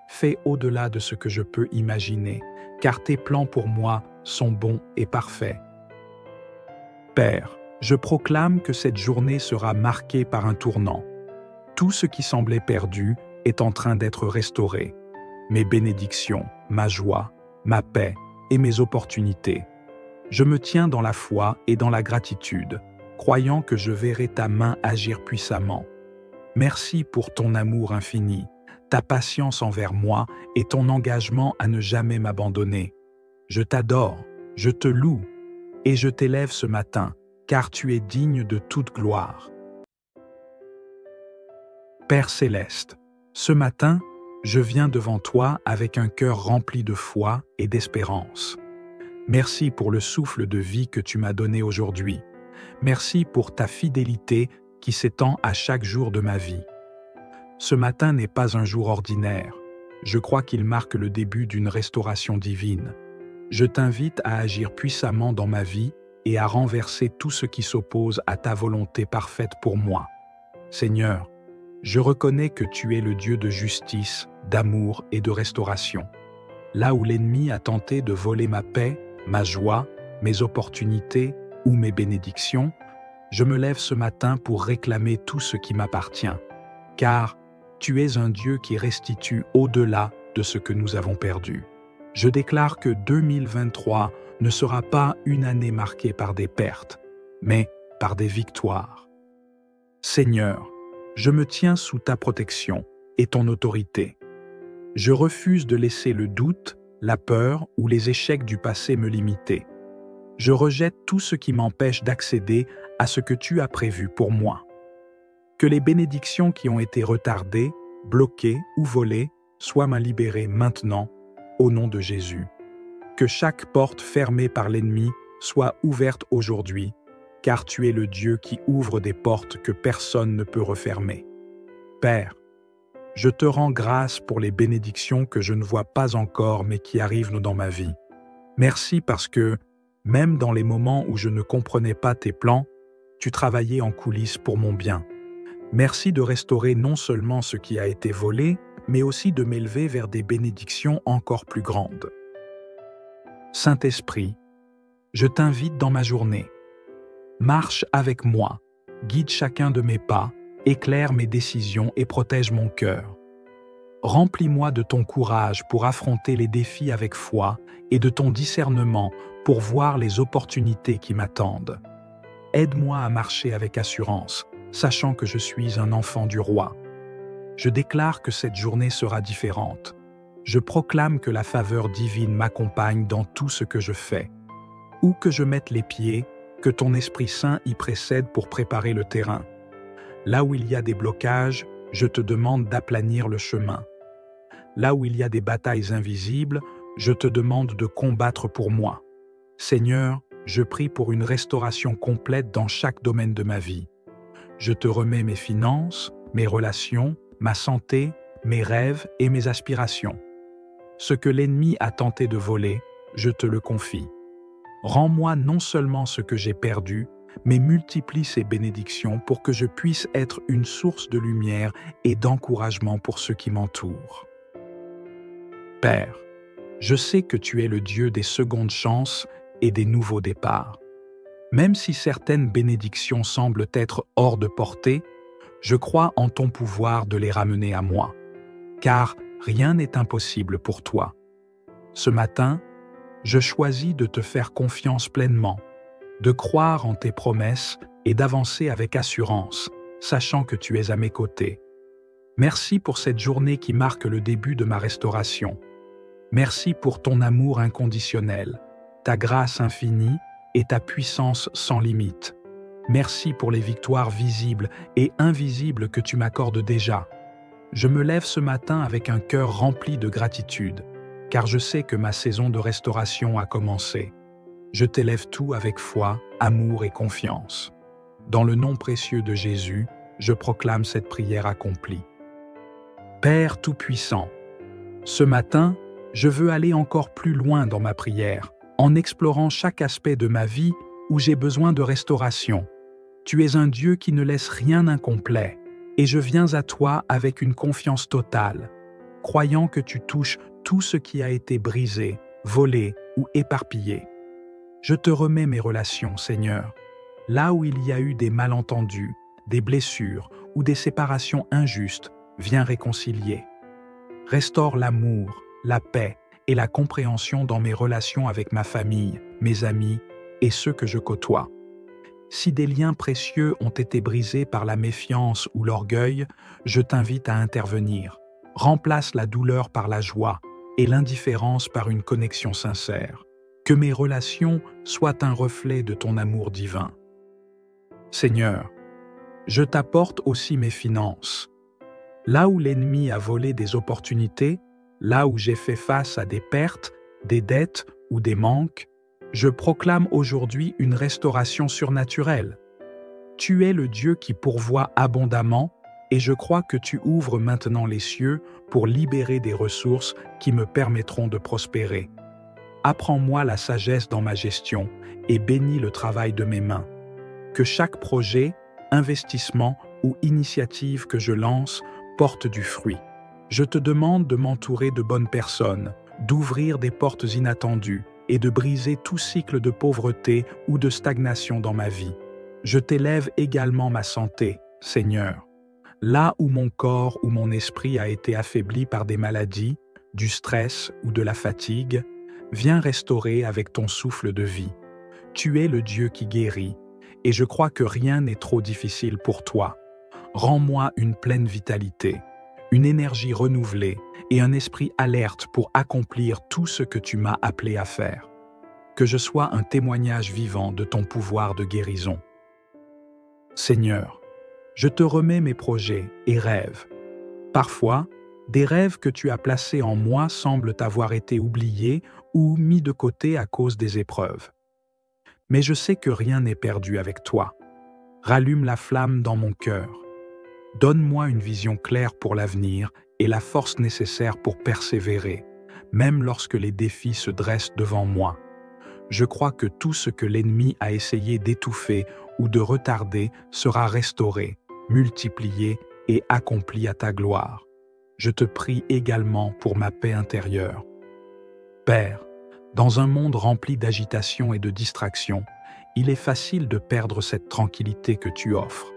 Fais au-delà de ce que je peux imaginer, car tes plans pour moi sont bons et parfaits. Père, je proclame que cette journée sera marquée par un tournant. Tout ce qui semblait perdu est en train d'être restauré. Mes bénédictions, ma joie, ma paix et mes opportunités. Je me tiens dans la foi et dans la gratitude, croyant que je verrai ta main agir puissamment. Merci pour ton amour infini, ta patience envers moi et ton engagement à ne jamais m'abandonner. Je t'adore, je te loue et je t'élève ce matin, car tu es digne de toute gloire. Père céleste, ce matin, je viens devant toi avec un cœur rempli de foi et d'espérance. Merci pour le souffle de vie que tu m'as donné aujourd'hui. Merci pour ta fidélité qui s'étend à chaque jour de ma vie. Ce matin n'est pas un jour ordinaire. Je crois qu'il marque le début d'une restauration divine. Je t'invite à agir puissamment dans ma vie et à renverser tout ce qui s'oppose à ta volonté parfaite pour moi. Seigneur, je reconnais que tu es le Dieu de justice, d'amour et de restauration. Là où l'ennemi a tenté de voler ma paix, ma joie, mes opportunités ou mes bénédictions, je me lève ce matin pour réclamer tout ce qui m'appartient, car tu es un Dieu qui restitue au-delà de ce que nous avons perdu. Je déclare que 2023 ne sera pas une année marquée par des pertes, mais par des victoires. Seigneur, je me tiens sous ta protection et ton autorité. Je refuse de laisser le doute, la peur ou les échecs du passé me limiter. Je rejette tout ce qui m'empêche d'accéder à ce que tu as prévu pour moi. Que les bénédictions qui ont été retardées, bloquées ou volées soient libérées maintenant, au nom de Jésus. Que chaque porte fermée par l'ennemi soit ouverte aujourd'hui, car tu es le Dieu qui ouvre des portes que personne ne peut refermer. Père, je te rends grâce pour les bénédictions que je ne vois pas encore mais qui arrivent dans ma vie. Merci parce que, même dans les moments où je ne comprenais pas tes plans, tu travaillais en coulisses pour mon bien. Merci de restaurer non seulement ce qui a été volé, mais aussi de m'élever vers des bénédictions encore plus grandes. Saint-Esprit, je t'invite dans ma journée. Marche avec moi, guide chacun de mes pas, éclaire mes décisions et protège mon cœur. Remplis-moi de ton courage pour affronter les défis avec foi et de ton discernement pour voir les opportunités qui m'attendent. Aide-moi à marcher avec assurance, sachant que je suis un enfant du roi. Je déclare que cette journée sera différente. Je proclame que la faveur divine m'accompagne dans tout ce que je fais. Où que je mette les pieds, que ton Esprit Saint y précède pour préparer le terrain. Là où il y a des blocages, je te demande d'aplanir le chemin. Là où il y a des batailles invisibles, je te demande de combattre pour moi. Seigneur, je prie pour une restauration complète dans chaque domaine de ma vie. Je te remets mes finances, mes relations, ma santé, mes rêves et mes aspirations. Ce que l'ennemi a tenté de voler, je te le confie. Rends-moi non seulement ce que j'ai perdu, mais multiplie ces bénédictions pour que je puisse être une source de lumière et d'encouragement pour ceux qui m'entourent. Père, je sais que tu es le Dieu des secondes chances et des nouveaux départs. Même si certaines bénédictions semblent être hors de portée, je crois en ton pouvoir de les ramener à moi, car rien n'est impossible pour toi. Ce matin, je choisis de te faire confiance pleinement, de croire en tes promesses et d'avancer avec assurance, sachant que tu es à mes côtés. Merci pour cette journée qui marque le début de ma restauration. Merci pour ton amour inconditionnel, ta grâce infinie et ta puissance sans limite. Merci pour les victoires visibles et invisibles que tu m'accordes déjà. Je me lève ce matin avec un cœur rempli de gratitude, car je sais que ma saison de restauration a commencé. Je t'élève tout avec foi, amour et confiance. Dans le nom précieux de Jésus, je proclame cette prière accomplie. Père Tout-Puissant, ce matin, je veux aller encore plus loin dans ma prière, en explorant chaque aspect de ma vie où j'ai besoin de restauration. Tu es un Dieu qui ne laisse rien incomplet, et je viens à toi avec une confiance totale, croyant que tu touches tout ce qui a été brisé, volé ou éparpillé. Je te remets mes relations, Seigneur, là où il y a eu des malentendus, des blessures ou des séparations injustes, viens réconcilier. Restaure l'amour, la paix et la compréhension dans mes relations avec ma famille, mes amis et ceux que je côtoie. Si des liens précieux ont été brisés par la méfiance ou l'orgueil, je t'invite à intervenir. Remplace la douleur par la joie et l'indifférence par une connexion sincère. Que mes relations soient un reflet de ton amour divin. Seigneur, je t'apporte aussi mes finances. Là où l'ennemi a volé des opportunités, là où j'ai fait face à des pertes, des dettes ou des manques, je proclame aujourd'hui une restauration surnaturelle. Tu es le Dieu qui pourvoit abondamment et je crois que tu ouvres maintenant les cieux pour libérer des ressources qui me permettront de prospérer. Apprends-moi la sagesse dans ma gestion et bénis le travail de mes mains. Que chaque projet, investissement ou initiative que je lance porte du fruit. Je te demande de m'entourer de bonnes personnes, d'ouvrir des portes inattendues et de briser tout cycle de pauvreté ou de stagnation dans ma vie. Je t'élève également ma santé, Seigneur. Là où mon corps ou mon esprit a été affaibli par des maladies, du stress ou de la fatigue, viens restaurer avec ton souffle de vie. Tu es le Dieu qui guérit, et je crois que rien n'est trop difficile pour toi. Rends-moi une pleine vitalité, une énergie renouvelée et un esprit alerte pour accomplir tout ce que tu m'as appelé à faire. Que je sois un témoignage vivant de ton pouvoir de guérison. Seigneur, je te remets mes projets et rêves. Parfois, des rêves que tu as placés en moi semblent avoir été oubliés ou mis de côté à cause des épreuves. Mais je sais que rien n'est perdu avec toi. Rallume la flamme dans mon cœur. Donne-moi une vision claire pour l'avenir et la force nécessaire pour persévérer, même lorsque les défis se dressent devant moi. Je crois que tout ce que l'ennemi a essayé d'étouffer ou de retarder sera restauré, multiplié et accompli à ta gloire. Je te prie également pour ma paix intérieure. Père, dans un monde rempli d'agitation et de distraction, il est facile de perdre cette tranquillité que tu offres.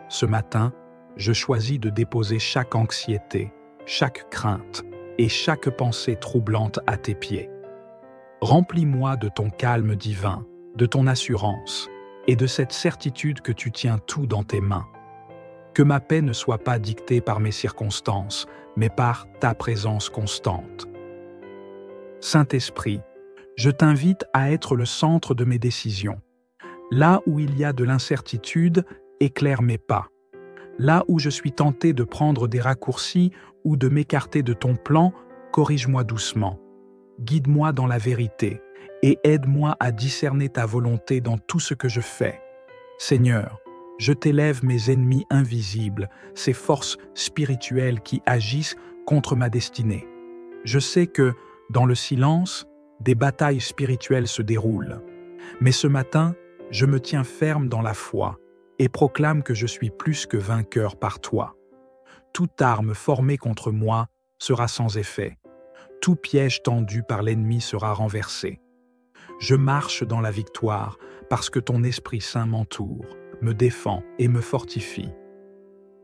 Ce matin, je choisis de déposer chaque anxiété, chaque crainte et chaque pensée troublante à tes pieds. Remplis-moi de ton calme divin, de ton assurance et de cette certitude que tu tiens tout dans tes mains. Que ma paix ne soit pas dictée par mes circonstances, mais par ta présence constante. Saint-Esprit, je t'invite à être le centre de mes décisions. Là où il y a de l'incertitude, éclaire mes pas. Là où je suis tenté de prendre des raccourcis ou de m'écarter de ton plan, corrige-moi doucement. Guide-moi dans la vérité et aide-moi à discerner ta volonté dans tout ce que je fais. Seigneur, je t'élève mes ennemis invisibles, ces forces spirituelles qui agissent contre ma destinée. Je sais que, dans le silence, des batailles spirituelles se déroulent. Mais ce matin, je me tiens ferme dans la foi et proclame que je suis plus que vainqueur par toi. Toute arme formée contre moi sera sans effet. Tout piège tendu par l'ennemi sera renversé. Je marche dans la victoire parce que ton Esprit Saint m'entoure, me défend et me fortifie.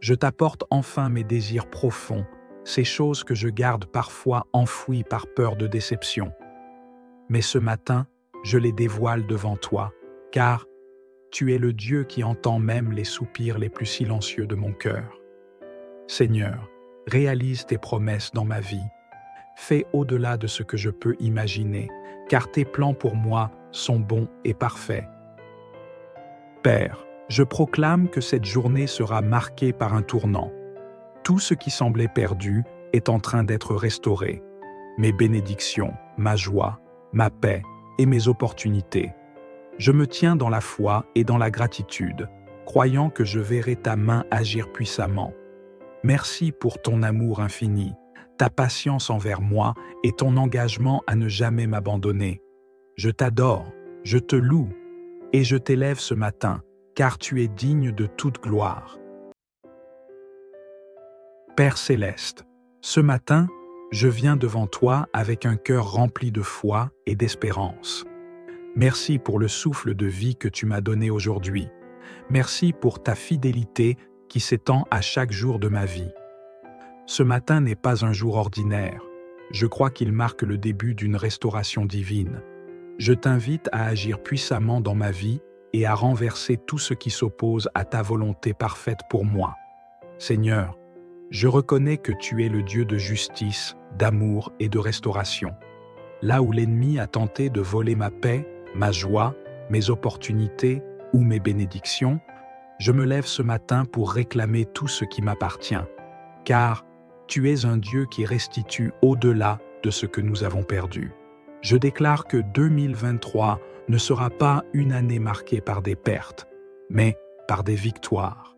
Je t'apporte enfin mes désirs profonds, ces choses que je garde parfois enfouies par peur de déception. Mais ce matin, je les dévoile devant toi, car tu es le Dieu qui entend même les soupirs les plus silencieux de mon cœur. Seigneur, réalise tes promesses dans ma vie. Fais au-delà de ce que je peux imaginer, car tes plans pour moi sont bons et parfaits. Père, je proclame que cette journée sera marquée par un tournant. Tout ce qui semblait perdu est en train d'être restauré. Mes bénédictions, ma joie, ma paix et mes opportunités. Je me tiens dans la foi et dans la gratitude, croyant que je verrai ta main agir puissamment. Merci pour ton amour infini, ta patience envers moi et ton engagement à ne jamais m'abandonner. Je t'adore, je te loue et je t'élève ce matin, car tu es digne de toute gloire. Père céleste, ce matin, je viens devant toi avec un cœur rempli de foi et d'espérance. Merci pour le souffle de vie que tu m'as donné aujourd'hui. Merci pour ta fidélité qui s'étend à chaque jour de ma vie. Ce matin n'est pas un jour ordinaire. Je crois qu'il marque le début d'une restauration divine. Je t'invite à agir puissamment dans ma vie et à renverser tout ce qui s'oppose à ta volonté parfaite pour moi. Seigneur, je reconnais que tu es le Dieu de justice, d'amour et de restauration. Là où l'ennemi a tenté de voler ma paix, ma joie, mes opportunités ou mes bénédictions, je me lève ce matin pour réclamer tout ce qui m'appartient, car tu es un Dieu qui restitue au-delà de ce que nous avons perdu. Je déclare que 2023 ne sera pas une année marquée par des pertes, mais par des victoires.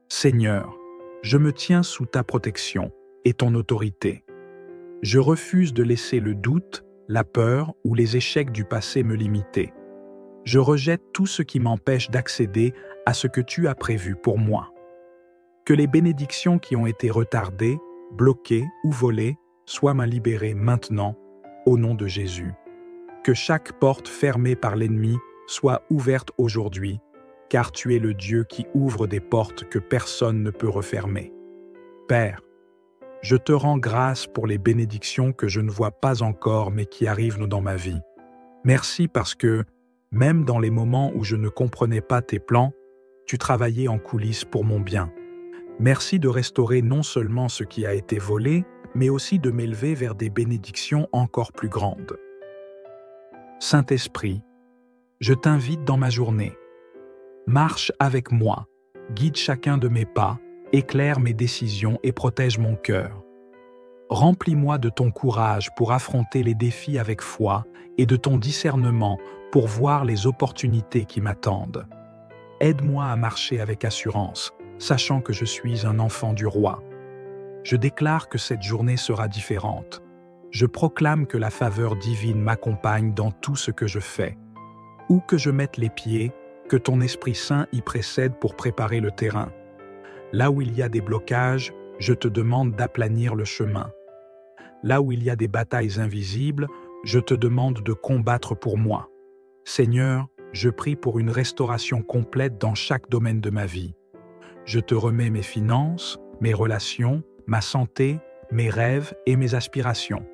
Seigneur, je me tiens sous ta protection et ton autorité. Je refuse de laisser le doute, la peur ou les échecs du passé me limiter. Je rejette tout ce qui m'empêche d'accéder à ce que tu as prévu pour moi. Que les bénédictions qui ont été retardées, bloquées ou volées soient libérées maintenant, au nom de Jésus. Que chaque porte fermée par l'ennemi soit ouverte aujourd'hui, car tu es le Dieu qui ouvre des portes que personne ne peut refermer. Père, je te rends grâce pour les bénédictions que je ne vois pas encore mais qui arrivent dans ma vie. Merci parce que, même dans les moments où je ne comprenais pas tes plans, tu travaillais en coulisses pour mon bien. Merci de restaurer non seulement ce qui a été volé, mais aussi de m'élever vers des bénédictions encore plus grandes. Saint-Esprit, je t'invite dans ma journée. Marche avec moi, guide chacun de mes pas, éclaire mes décisions et protège mon cœur. Remplis-moi de ton courage pour affronter les défis avec foi et de ton discernement pour voir les opportunités qui m'attendent. Aide-moi à marcher avec assurance, sachant que je suis un enfant du roi. Je déclare que cette journée sera différente. Je proclame que la faveur divine m'accompagne dans tout ce que je fais. Où que je mette les pieds, que ton Esprit Saint y précède pour préparer le terrain. Là où il y a des blocages, je te demande d'aplanir le chemin. Là où il y a des batailles invisibles, je te demande de combattre pour moi. Seigneur, je prie pour une restauration complète dans chaque domaine de ma vie. Je te remets mes finances, mes relations, ma santé, mes rêves et mes aspirations.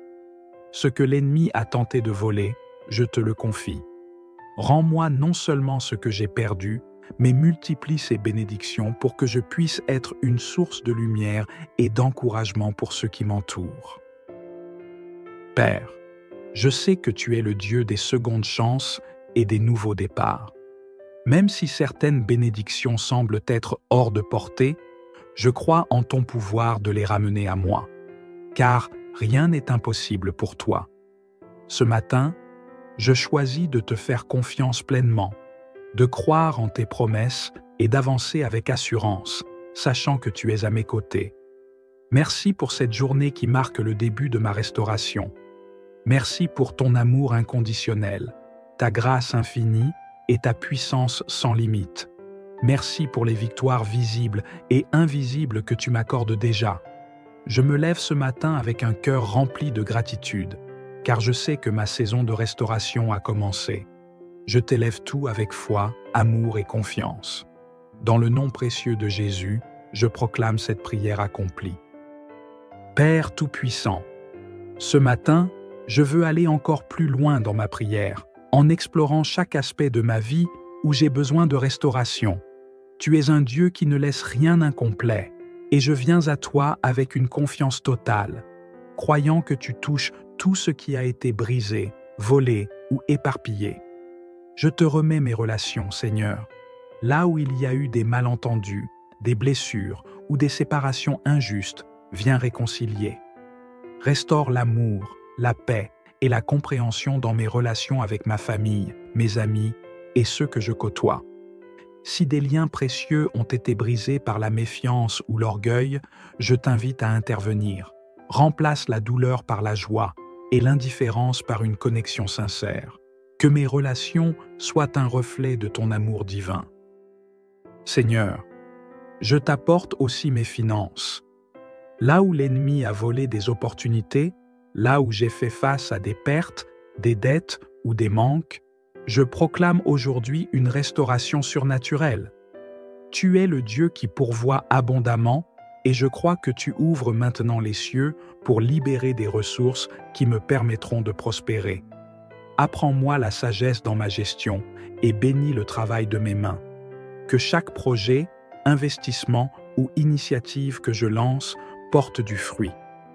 Ce que l'ennemi a tenté de voler, je te le confie. Rends-moi non seulement ce que j'ai perdu, mais multiplie ces bénédictions pour que je puisse être une source de lumière et d'encouragement pour ceux qui m'entourent. Père, je sais que tu es le Dieu des secondes chances et des nouveaux départs. Même si certaines bénédictions semblent être hors de portée, je crois en ton pouvoir de les ramener à moi, car rien n'est impossible pour toi. Ce matin, je choisis de te faire confiance pleinement, de croire en tes promesses et d'avancer avec assurance, sachant que tu es à mes côtés. Merci pour cette journée qui marque le début de ma restauration. Merci pour ton amour inconditionnel, ta grâce infinie et ta puissance sans limite. Merci pour les victoires visibles et invisibles que tu m'accordes déjà. Je me lève ce matin avec un cœur rempli de gratitude, car je sais que ma saison de restauration a commencé. Je t'élève tout avec foi, amour et confiance. Dans le nom précieux de Jésus, je proclame cette prière accomplie. Père Tout-Puissant, ce matin, je veux aller encore plus loin dans ma prière, en explorant chaque aspect de ma vie où j'ai besoin de restauration. Tu es un Dieu qui ne laisse rien incomplet, et je viens à toi avec une confiance totale, croyant que tu touches tout ce qui a été brisé, volé ou éparpillé. Je te remets mes relations, Seigneur, là où il y a eu des malentendus, des blessures ou des séparations injustes, viens réconcilier. Restaure l'amour, la paix et la compréhension dans mes relations avec ma famille, mes amis et ceux que je côtoie. Si des liens précieux ont été brisés par la méfiance ou l'orgueil, je t'invite à intervenir. Remplace la douleur par la joie et l'indifférence par une connexion sincère. Que mes relations soient un reflet de ton amour divin. Seigneur, je t'apporte aussi mes finances. Là où l'ennemi a volé des opportunités, là où j'ai fait face à des pertes, des dettes ou des manques, je proclame aujourd'hui une restauration surnaturelle. Tu es le Dieu qui pourvoit abondamment et je crois que tu ouvres maintenant les cieux pour libérer des ressources qui me permettront de prospérer. Apprends-moi la sagesse dans ma gestion et bénis le travail de mes mains. Que chaque projet, investissement ou initiative que je lance porte du fruit.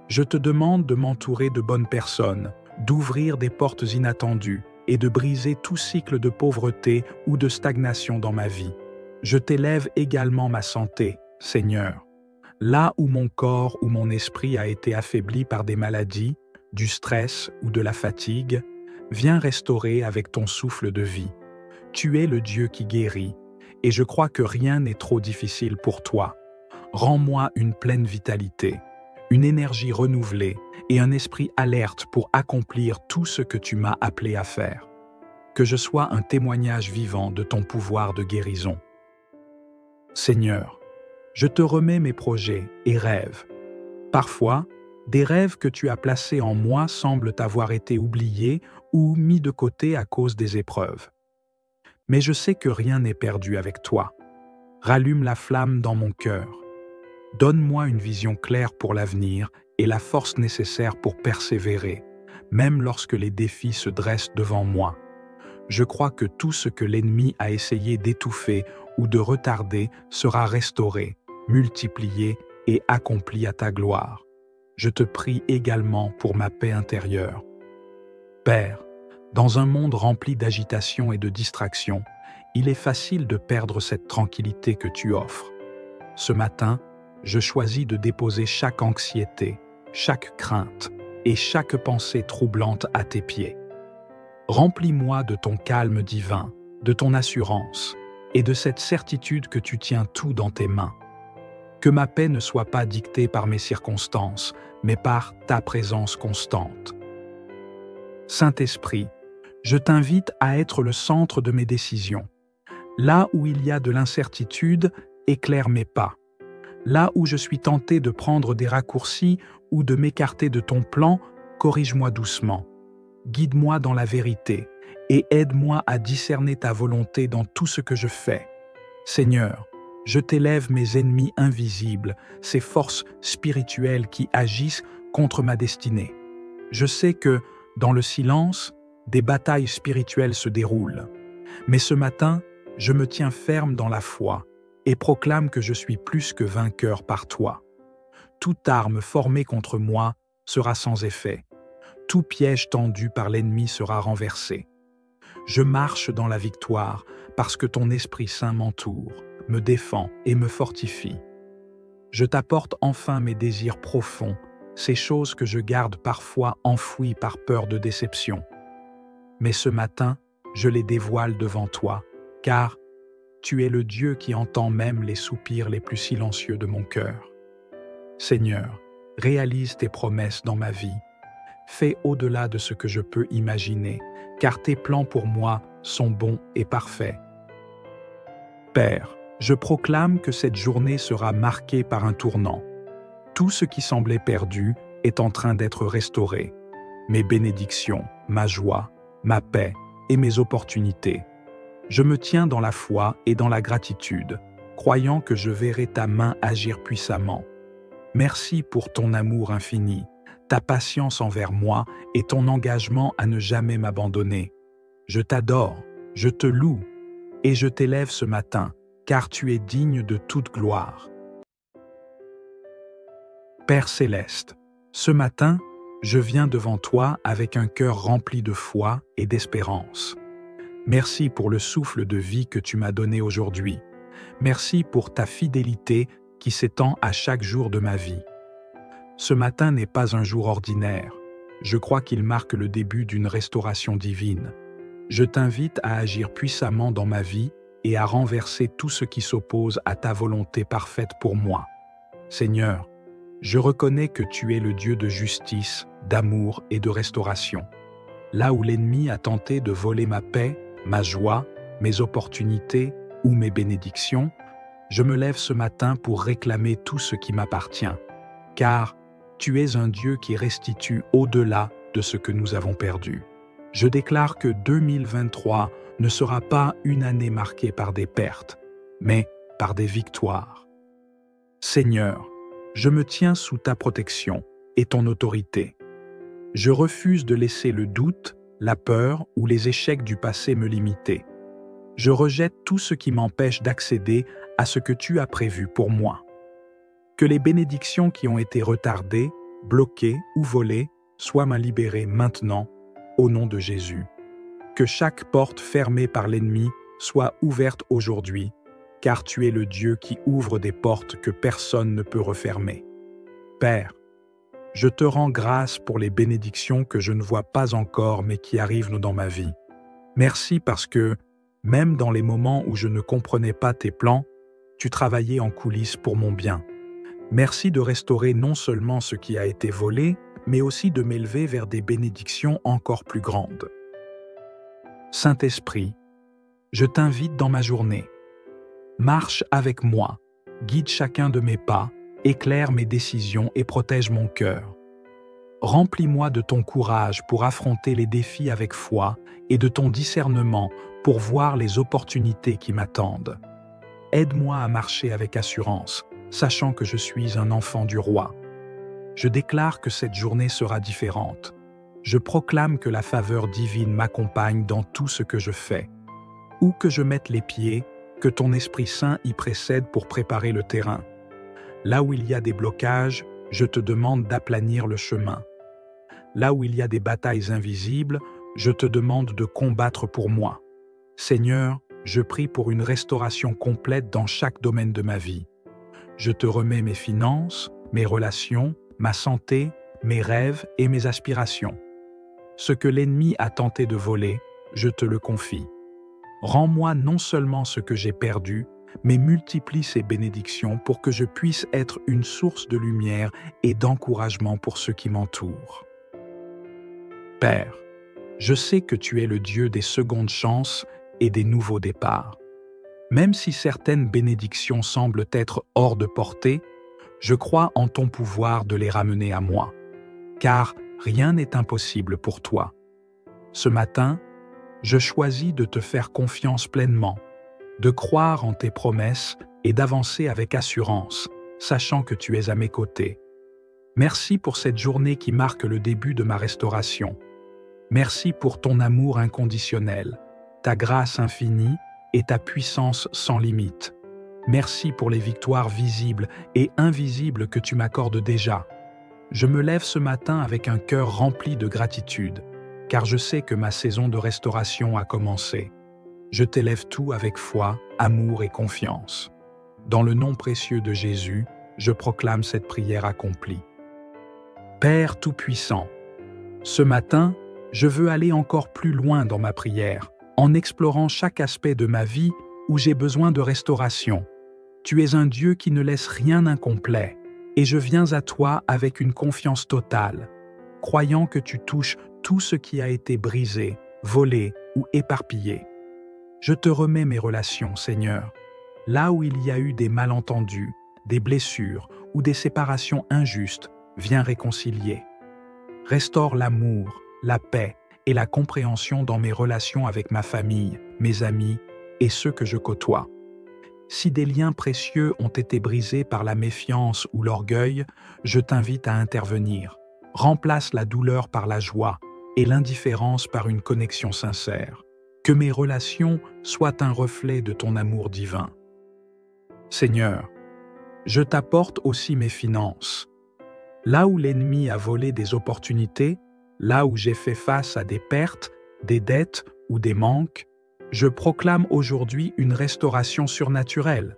Je te demande de m'entourer de bonnes personnes, d'ouvrir des portes inattendues et de briser tout cycle de pauvreté ou de stagnation dans ma vie. Je t'élève également ma santé, Seigneur. Là où mon corps ou mon esprit a été affaibli par des maladies, du stress ou de la fatigue, viens restaurer avec ton souffle de vie. Tu es le Dieu qui guérit, et je crois que rien n'est trop difficile pour toi. Rends-moi une pleine vitalité, une énergie renouvelée et un esprit alerte pour accomplir tout ce que tu m'as appelé à faire. Que je sois un témoignage vivant de ton pouvoir de guérison. Seigneur, je te remets mes projets et rêves. Parfois, des rêves que tu as placés en moi semblent avoir été oubliés ou mis de côté à cause des épreuves. Mais je sais que rien n'est perdu avec toi. Rallume la flamme dans mon cœur. Donne-moi une vision claire pour l'avenir et la force nécessaire pour persévérer, même lorsque les défis se dressent devant moi. Je crois que tout ce que l'ennemi a essayé d'étouffer ou de retarder sera restauré, multiplié et accompli à ta gloire. Je te prie également pour ma paix intérieure. Père, dans un monde rempli d'agitation et de distraction, il est facile de perdre cette tranquillité que tu offres. Ce matin, je choisis de déposer chaque anxiété, chaque crainte et chaque pensée troublante à tes pieds. Remplis-moi de ton calme divin, de ton assurance et de cette certitude que tu tiens tout dans tes mains. Que ma paix ne soit pas dictée par mes circonstances, mais par ta présence constante. Saint-Esprit, je t'invite à être le centre de mes décisions. Là où il y a de l'incertitude, éclaire mes pas. Là où je suis tenté de prendre des raccourcis ou de m'écarter de ton plan, corrige-moi doucement. Guide-moi dans la vérité et aide-moi à discerner ta volonté dans tout ce que je fais. Seigneur, je t'élève mes ennemis invisibles, ces forces spirituelles qui agissent contre ma destinée. Je sais que, dans le silence, des batailles spirituelles se déroulent. Mais ce matin, je me tiens ferme dans la foi et proclame que je suis plus que vainqueur par toi. Toute arme formée contre moi sera sans effet. Tout piège tendu par l'ennemi sera renversé. Je marche dans la victoire parce que ton Esprit Saint m'entoure, me défend et me fortifie. Je t'apporte enfin mes désirs profonds, ces choses que je garde parfois enfouies par peur de déception. Mais ce matin, je les dévoile devant toi, car tu es le Dieu qui entend même les soupirs les plus silencieux de mon cœur. Seigneur, réalise tes promesses dans ma vie. Fais au-delà de ce que je peux imaginer, car tes plans pour moi sont bons et parfaits. Père, je proclame que cette journée sera marquée par un tournant. Tout ce qui semblait perdu est en train d'être restauré. Mes bénédictions, ma joie, ma paix et mes opportunités. Je me tiens dans la foi et dans la gratitude, croyant que je verrai ta main agir puissamment. Merci pour ton amour infini, ta patience envers moi et ton engagement à ne jamais m'abandonner. Je t'adore, je te loue et je t'élève ce matin, car tu es digne de toute gloire. Père céleste, ce matin, je viens devant toi avec un cœur rempli de foi et d'espérance. Merci pour le souffle de vie que tu m'as donné aujourd'hui. Merci pour ta fidélité qui s'étend à chaque jour de ma vie. Ce matin n'est pas un jour ordinaire. Je crois qu'il marque le début d'une restauration divine. Je t'invite à agir puissamment dans ma vie et à renverser tout ce qui s'oppose à ta volonté parfaite pour moi. Seigneur, je reconnais que tu es le Dieu de justice, d'amour et de restauration. Là où l'ennemi a tenté de voler ma paix, ma joie, mes opportunités ou mes bénédictions, je me lève ce matin pour réclamer tout ce qui m'appartient, car tu es un Dieu qui restitue au-delà de ce que nous avons perdu. Je déclare que 2023 ne sera pas une année marquée par des pertes, mais par des victoires. Seigneur, je me tiens sous ta protection et ton autorité. Je refuse de laisser le doute, la peur ou les échecs du passé me limiter. Je rejette tout ce qui m'empêche d'accéder à ce que tu as prévu pour moi. Que les bénédictions qui ont été retardées, bloquées ou volées soient libérées maintenant, au nom de Jésus. Que chaque porte fermée par l'ennemi soit ouverte aujourd'hui, car tu es le Dieu qui ouvre des portes que personne ne peut refermer. Père, je te rends grâce pour les bénédictions que je ne vois pas encore mais qui arrivent dans ma vie. Merci parce que, même dans les moments où je ne comprenais pas tes plans, tu travaillais en coulisses pour mon bien. Merci de restaurer non seulement ce qui a été volé, mais aussi de m'élever vers des bénédictions encore plus grandes. Saint-Esprit, je t'invite dans ma journée. Marche avec moi, guide chacun de mes pas, éclaire mes décisions et protège mon cœur. Remplis-moi de ton courage pour affronter les défis avec foi et de ton discernement pour voir les opportunités qui m'attendent. Aide-moi à marcher avec assurance, sachant que je suis un enfant du roi. Je déclare que cette journée sera différente. Je proclame que la faveur divine m'accompagne dans tout ce que je fais. Où que je mette les pieds, que ton Esprit Saint y précède pour préparer le terrain. Là où il y a des blocages, je te demande d'aplanir le chemin. Là où il y a des batailles invisibles, je te demande de combattre pour moi. Seigneur, je prie pour une restauration complète dans chaque domaine de ma vie. Je te remets mes finances, mes relations, ma santé, mes rêves et mes aspirations. Ce que l'ennemi a tenté de voler, je te le confie. Rends-moi non seulement ce que j'ai perdu, mais multiplie ces bénédictions pour que je puisse être une source de lumière et d'encouragement pour ceux qui m'entourent. Père, je sais que tu es le Dieu des secondes chances et des nouveaux départs. Même si certaines bénédictions semblent être hors de portée, je crois en ton pouvoir de les ramener à moi, car rien n'est impossible pour toi. Ce matin, je choisis de te faire confiance pleinement, de croire en tes promesses et d'avancer avec assurance, sachant que tu es à mes côtés. Merci pour cette journée qui marque le début de ma restauration. Merci pour ton amour inconditionnel, ta grâce infinie et ta puissance sans limite. Merci pour les victoires visibles et invisibles que tu m'accordes déjà. Je me lève ce matin avec un cœur rempli de gratitude, car je sais que ma saison de restauration a commencé. Je t'élève tout avec foi, amour et confiance. Dans le nom précieux de Jésus, je proclame cette prière accomplie. Père Tout-Puissant, ce matin, je veux aller encore plus loin dans ma prière, en explorant chaque aspect de ma vie où j'ai besoin de restauration. Tu es un Dieu qui ne laisse rien incomplet. et je viens à toi avec une confiance totale, croyant que tu touches tout ce qui a été brisé, volé ou éparpillé. Je te remets mes relations, Seigneur, là où il y a eu des malentendus, des blessures ou des séparations injustes, viens réconcilier. Restaure l'amour, la paix et la compréhension dans mes relations avec ma famille, mes amis et ceux que je côtoie. Si des liens précieux ont été brisés par la méfiance ou l'orgueil, je t'invite à intervenir. Remplace la douleur par la joie et l'indifférence par une connexion sincère. Que mes relations soient un reflet de ton amour divin. Seigneur, je t'apporte aussi mes finances. Là où l'ennemi a volé des opportunités, là où j'ai fait face à des pertes, des dettes ou des manques, je proclame aujourd'hui une restauration surnaturelle.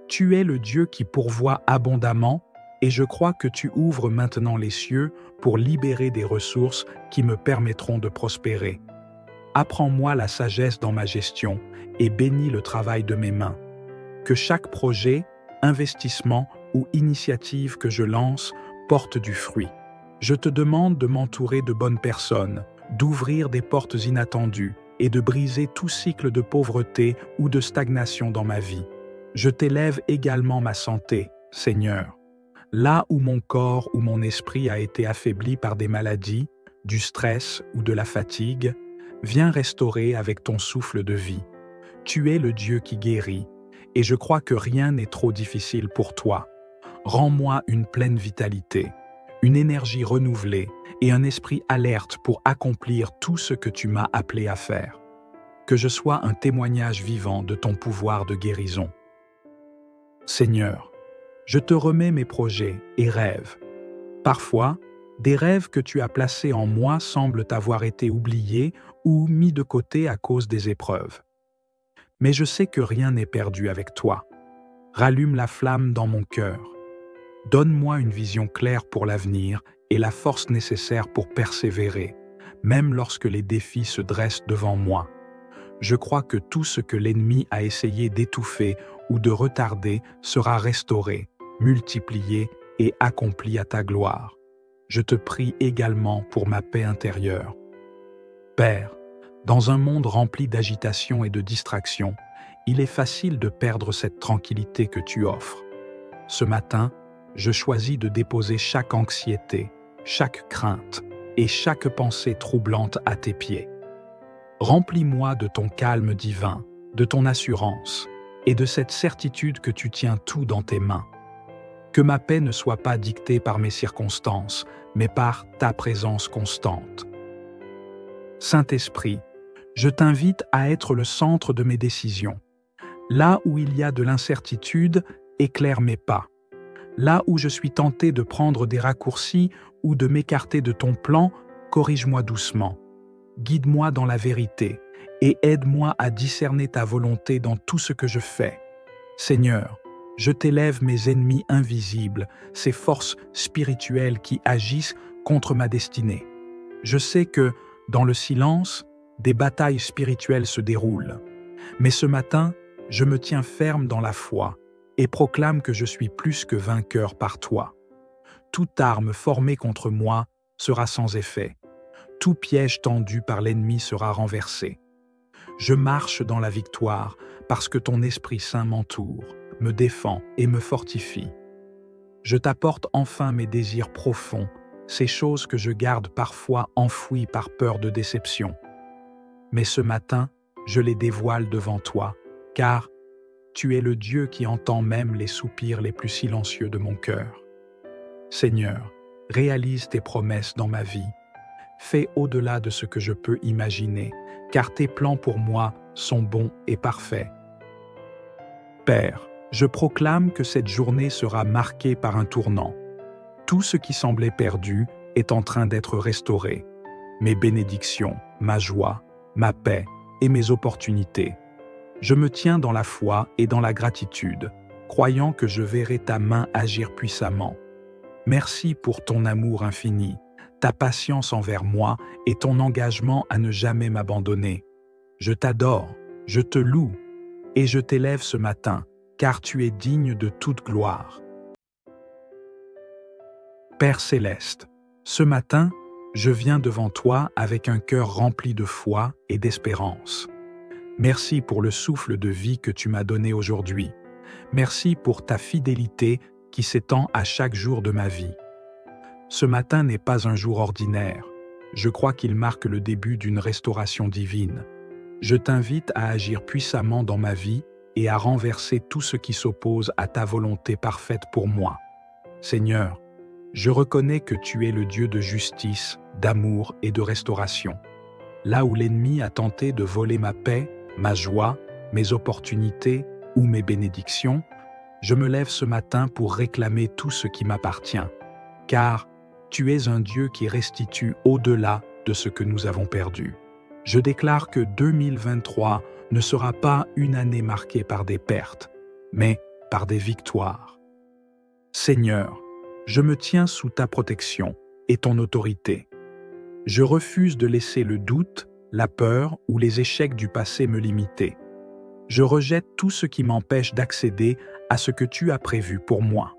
Tu es le Dieu qui pourvoit abondamment et je crois que tu ouvres maintenant les cieux pour libérer des ressources qui me permettront de prospérer. Apprends-moi la sagesse dans ma gestion et bénis le travail de mes mains. Que chaque projet, investissement ou initiative que je lance porte du fruit. Je te demande de m'entourer de bonnes personnes, d'ouvrir des portes inattendues et de briser tout cycle de pauvreté ou de stagnation dans ma vie. Je t'élève également ma santé, Seigneur. Là où mon corps ou mon esprit a été affaibli par des maladies, du stress ou de la fatigue, viens restaurer avec ton souffle de vie. Tu es le Dieu qui guérit, et je crois que rien n'est trop difficile pour toi. Rends-moi une pleine vitalité, une énergie renouvelée et un esprit alerte pour accomplir tout ce que tu m'as appelé à faire. Que je sois un témoignage vivant de ton pouvoir de guérison. Seigneur, je te remets mes projets et rêves. Parfois, des rêves que tu as placés en moi semblent avoir été oubliés ou mis de côté à cause des épreuves. Mais je sais que rien n'est perdu avec toi. Rallume la flamme dans mon cœur. Donne-moi une vision claire pour l'avenir et la force nécessaire pour persévérer, même lorsque les défis se dressent devant moi. Je crois que tout ce que l'ennemi a essayé d'étouffer ou de retarder sera restauré, multiplié et accompli à ta gloire. Je te prie également pour ma paix intérieure. Père, dans un monde rempli d'agitation et de distraction, il est facile de perdre cette tranquillité que tu offres. Ce matin, je choisis de déposer chaque anxiété, chaque crainte et chaque pensée troublante à tes pieds. Remplis-moi de ton calme divin, de ton assurance et de cette certitude que tu tiens tout dans tes mains. Que ma paix ne soit pas dictée par mes circonstances, mais par ta présence constante. Saint-Esprit, je t'invite à être le centre de mes décisions. Là où il y a de l'incertitude, éclaire mes pas. Là où je suis tenté de prendre des raccourcis ou de m'écarter de ton plan, corrige-moi doucement. Guide-moi dans la vérité et aide-moi à discerner ta volonté dans tout ce que je fais. Seigneur, je t'élève mes ennemis invisibles, ces forces spirituelles qui agissent contre ma destinée. Je sais que, dans le silence, des batailles spirituelles se déroulent. Mais ce matin, je me tiens ferme dans la foi et proclame que je suis plus que vainqueur par toi. Toute arme formée contre moi sera sans effet. Tout piège tendu par l'ennemi sera renversé. Je marche dans la victoire parce que ton Esprit Saint m'entoure, me défend et me fortifie. Je t'apporte enfin mes désirs profonds, ces choses que je garde parfois enfouies par peur de déception. Mais ce matin, je les dévoile devant toi, car tu es le Dieu qui entend même les soupirs les plus silencieux de mon cœur. Seigneur, réalise tes promesses dans ma vie. Fais au-delà de ce que je peux imaginer, car tes plans pour moi sont bons et parfaits. Père, je proclame que cette journée sera marquée par un tournant. Tout ce qui semblait perdu est en train d'être restauré. Mes bénédictions, ma joie, ma paix et mes opportunités. Je me tiens dans la foi et dans la gratitude, croyant que je verrai ta main agir puissamment. Merci pour ton amour infini, ta patience envers moi et ton engagement à ne jamais m'abandonner. Je t'adore, je te loue et je t'élève ce matin, car tu es digne de toute gloire. Père céleste, ce matin, je viens devant toi avec un cœur rempli de foi et d'espérance. Merci pour le souffle de vie que tu m'as donné aujourd'hui. Merci pour ta fidélité qui s'étend à chaque jour de ma vie. Ce matin n'est pas un jour ordinaire. Je crois qu'il marque le début d'une restauration divine. Je t'invite à agir puissamment dans ma vie et à renverser tout ce qui s'oppose à ta volonté parfaite pour moi. Seigneur, je reconnais que tu es le Dieu de justice, d'amour et de restauration. Là où l'ennemi a tenté de voler ma paix, ma joie, mes opportunités ou mes bénédictions, je me lève ce matin pour réclamer tout ce qui m'appartient, car tu es un Dieu qui restitue au-delà de ce que nous avons perdu. Je déclare que 2023 ne sera pas une année marquée par des pertes, mais par des victoires. Seigneur, je me tiens sous ta protection et ton autorité. Je refuse de laisser le doute, la peur ou les échecs du passé me limiter. Je rejette tout ce qui m'empêche d'accéder à ce que tu as prévu pour moi.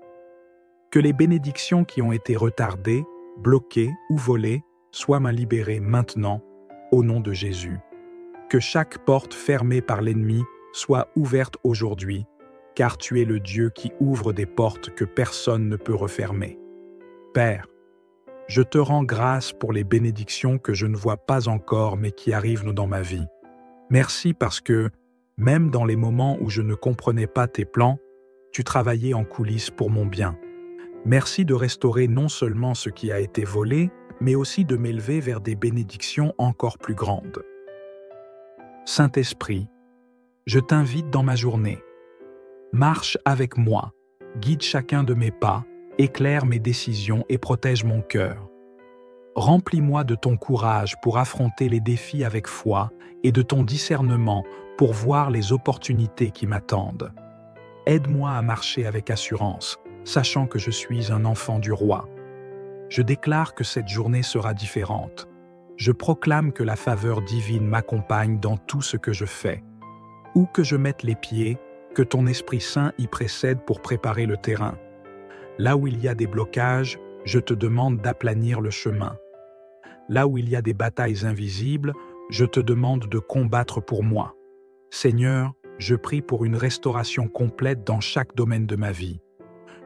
Que les bénédictions qui ont été retardées, bloquées ou volées soient libérées maintenant, au nom de Jésus. Que chaque porte fermée par l'ennemi soit ouverte aujourd'hui, car tu es le Dieu qui ouvre des portes que personne ne peut refermer. Père, je te rends grâce pour les bénédictions que je ne vois pas encore mais qui arrivent dans ma vie. Merci parce que, même dans les moments où je ne comprenais pas tes plans, tu travaillais en coulisses pour mon bien. Merci de restaurer non seulement ce qui a été volé, mais aussi de m'élever vers des bénédictions encore plus grandes. Saint-Esprit, je t'invite dans ma journée. Marche avec moi, guide chacun de mes pas, éclaire mes décisions et protège mon cœur. Remplis-moi de ton courage pour affronter les défis avec foi et de ton discernement pour voir les opportunités qui m'attendent. Aide-moi à marcher avec assurance, sachant que je suis un enfant du roi. Je déclare que cette journée sera différente. Je proclame que la faveur divine m'accompagne dans tout ce que je fais. Où que je mette les pieds, que ton Esprit Saint y précède pour préparer le terrain. Là où il y a des blocages, je te demande d'aplanir le chemin. Là où il y a des batailles invisibles, je te demande de combattre pour moi. Seigneur, je prie pour une restauration complète dans chaque domaine de ma vie.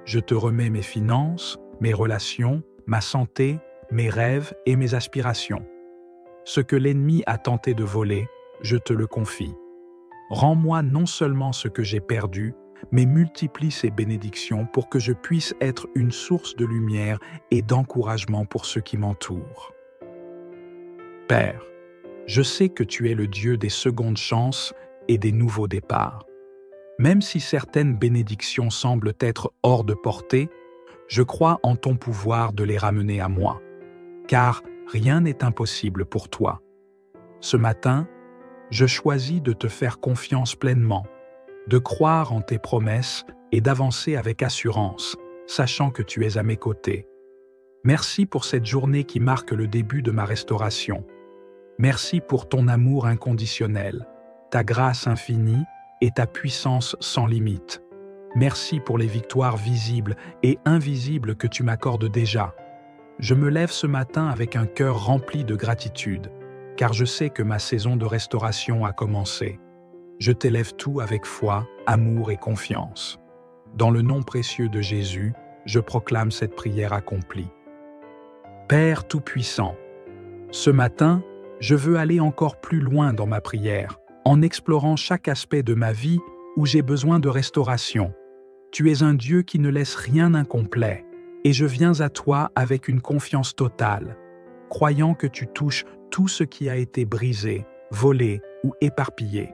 Je te remets mes finances, mes relations, ma santé, mes rêves et mes aspirations. Ce que l'ennemi a tenté de voler, je te le confie. Rends-moi non seulement ce que j'ai perdu, mais multiplie ces bénédictions pour que je puisse être une source de lumière et d'encouragement pour ceux qui m'entourent. Père, je sais que tu es le Dieu des secondes chances et des nouveaux départs. Même si certaines bénédictions semblent être hors de portée, je crois en ton pouvoir de les ramener à moi, car rien n'est impossible pour toi. Ce matin, je choisis de te faire confiance pleinement, de croire en tes promesses et d'avancer avec assurance, sachant que tu es à mes côtés. Merci pour cette journée qui marque le début de ma restauration. Merci pour ton amour inconditionnel, ta grâce infinie et ta puissance sans limite. Merci pour les victoires visibles et invisibles que tu m'accordes déjà. Je me lève ce matin avec un cœur rempli de gratitude, car je sais que ma saison de restauration a commencé. Je t'élève tout avec foi, amour et confiance. Dans le nom précieux de Jésus, je proclame cette prière accomplie. Père Tout-Puissant, ce matin, je veux aller encore plus loin dans ma prière, en explorant chaque aspect de ma vie où j'ai besoin de restauration. Tu es un Dieu qui ne laisse rien incomplet, et je viens à toi avec une confiance totale, croyant que tu touches tout ce qui a été brisé, volé ou éparpillé.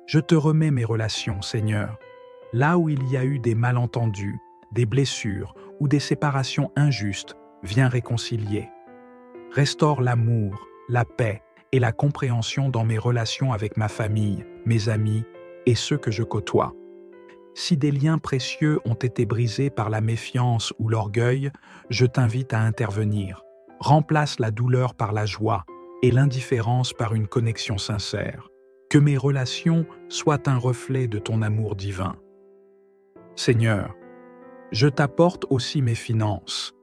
Je te remets mes relations, Seigneur. Là où il y a eu des malentendus, des blessures ou des séparations injustes, viens réconcilier. Restaure l'amour, la paix et la compréhension dans mes relations avec ma famille, mes amis et ceux que je côtoie. Si des liens précieux ont été brisés par la méfiance ou l'orgueil, je t'invite à intervenir. Remplace la douleur par la joie et l'indifférence par une connexion sincère. Que mes relations soient un reflet de ton amour divin. Seigneur, je t'apporte aussi mes finances.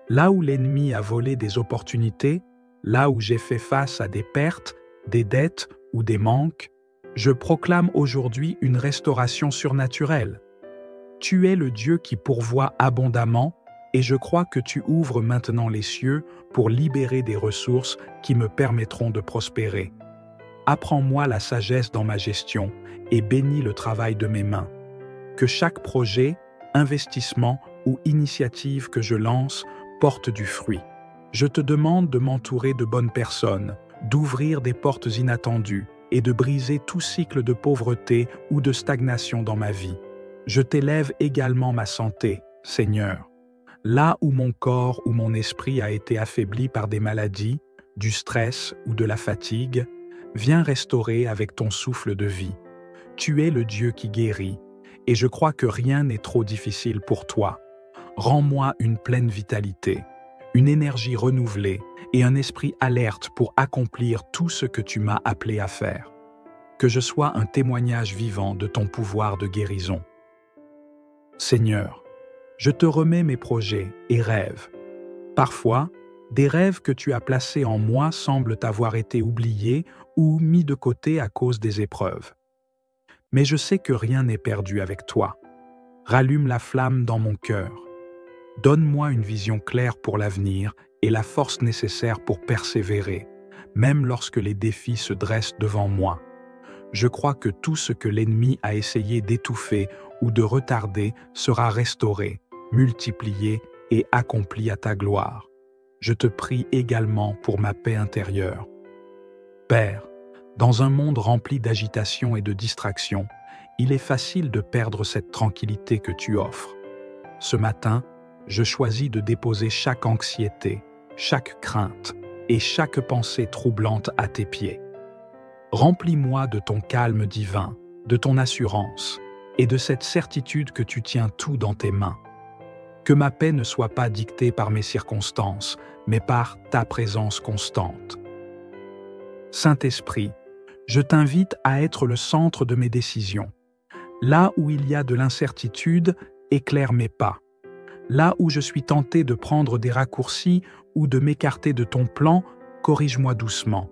Là où l'ennemi a volé des opportunités, là où j'ai fait face à des pertes, des dettes ou des manques, je proclame aujourd'hui une restauration surnaturelle. Tu es le Dieu qui pourvoit abondamment et je crois que tu ouvres maintenant les cieux pour libérer des ressources qui me permettront de prospérer. Apprends-moi la sagesse dans ma gestion et bénis le travail de mes mains. Que chaque projet, investissement ou initiative que je lance porte du fruit. Je te demande de m'entourer de bonnes personnes, d'ouvrir des portes inattendues et de briser tout cycle de pauvreté ou de stagnation dans ma vie. Je t'élève également ma santé, Seigneur. Là où mon corps ou mon esprit a été affaibli par des maladies, du stress ou de la fatigue, viens restaurer avec ton souffle de vie. Tu es le Dieu qui guérit, et je crois que rien n'est trop difficile pour toi. Rends-moi une pleine vitalité, une énergie renouvelée et un esprit alerte pour accomplir tout ce que tu m'as appelé à faire. Que je sois un témoignage vivant de ton pouvoir de guérison. Seigneur, je te remets mes projets et rêves. Parfois, des rêves que tu as placés en moi semblent avoir été oubliés ou mis de côté à cause des épreuves. Mais je sais que rien n'est perdu avec toi. Rallume la flamme dans mon cœur. Donne-moi une vision claire pour l'avenir et la force nécessaire pour persévérer, même lorsque les défis se dressent devant moi. Je crois que tout ce que l'ennemi a essayé d'étouffer ou de retarder sera restauré, multiplié et accompli à ta gloire. Je te prie également pour ma paix intérieure. Père, dans un monde rempli d'agitation et de distraction, il est facile de perdre cette tranquillité que tu offres. Ce matin, je choisis de déposer chaque anxiété, chaque crainte et chaque pensée troublante à tes pieds. Remplis-moi de ton calme divin, de ton assurance et de cette certitude que tu tiens tout dans tes mains. Que ma paix ne soit pas dictée par mes circonstances, mais par ta présence constante. Saint-Esprit, je t'invite à être le centre de mes décisions. Là où il y a de l'incertitude, éclaire mes pas. Là où je suis tenté de prendre des raccourcis ou de m'écarter de ton plan, corrige-moi doucement.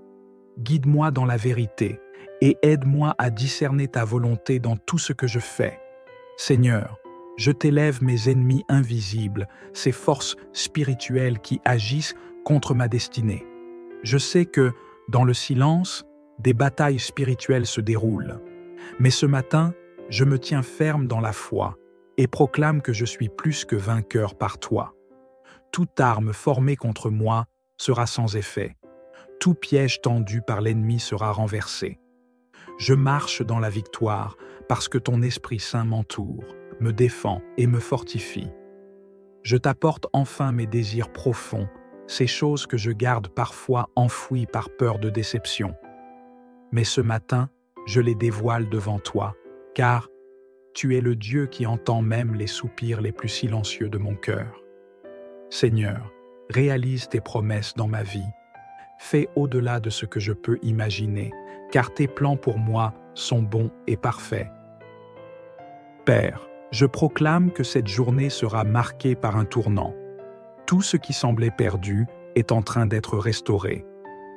Guide-moi dans la vérité et aide-moi à discerner ta volonté dans tout ce que je fais. Seigneur, je t'élève mes ennemis invisibles, ces forces spirituelles qui agissent contre ma destinée. Je sais que, dans le silence, des batailles spirituelles se déroulent. Mais ce matin, je me tiens ferme dans la foi et proclame que je suis plus que vainqueur par toi. Toute arme formée contre moi sera sans effet. Tout piège tendu par l'ennemi sera renversé. Je marche dans la victoire parce que ton Esprit Saint m'entoure, me défend et me fortifie. Je t'apporte enfin mes désirs profonds, ces choses que je garde parfois enfouies par peur de déception. Mais ce matin, je les dévoile devant toi, car tu es le Dieu qui entend même les soupirs les plus silencieux de mon cœur. Seigneur, réalise tes promesses dans ma vie. Fais au-delà de ce que je peux imaginer, car tes plans pour moi sont bons et parfaits. Père, je proclame que cette journée sera marquée par un tournant. Tout ce qui semblait perdu est en train d'être restauré.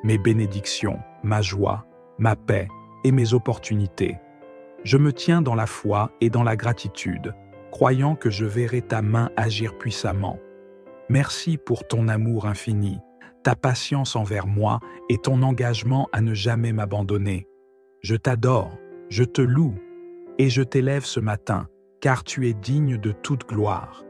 Mes bénédictions, ma joie, ma paix et mes opportunités. Je me tiens dans la foi et dans la gratitude, croyant que je verrai ta main agir puissamment. Merci pour ton amour infini, ta patience envers moi et ton engagement à ne jamais m'abandonner. Je t'adore, je te loue et je t'élève ce matin, car tu es digne de toute gloire.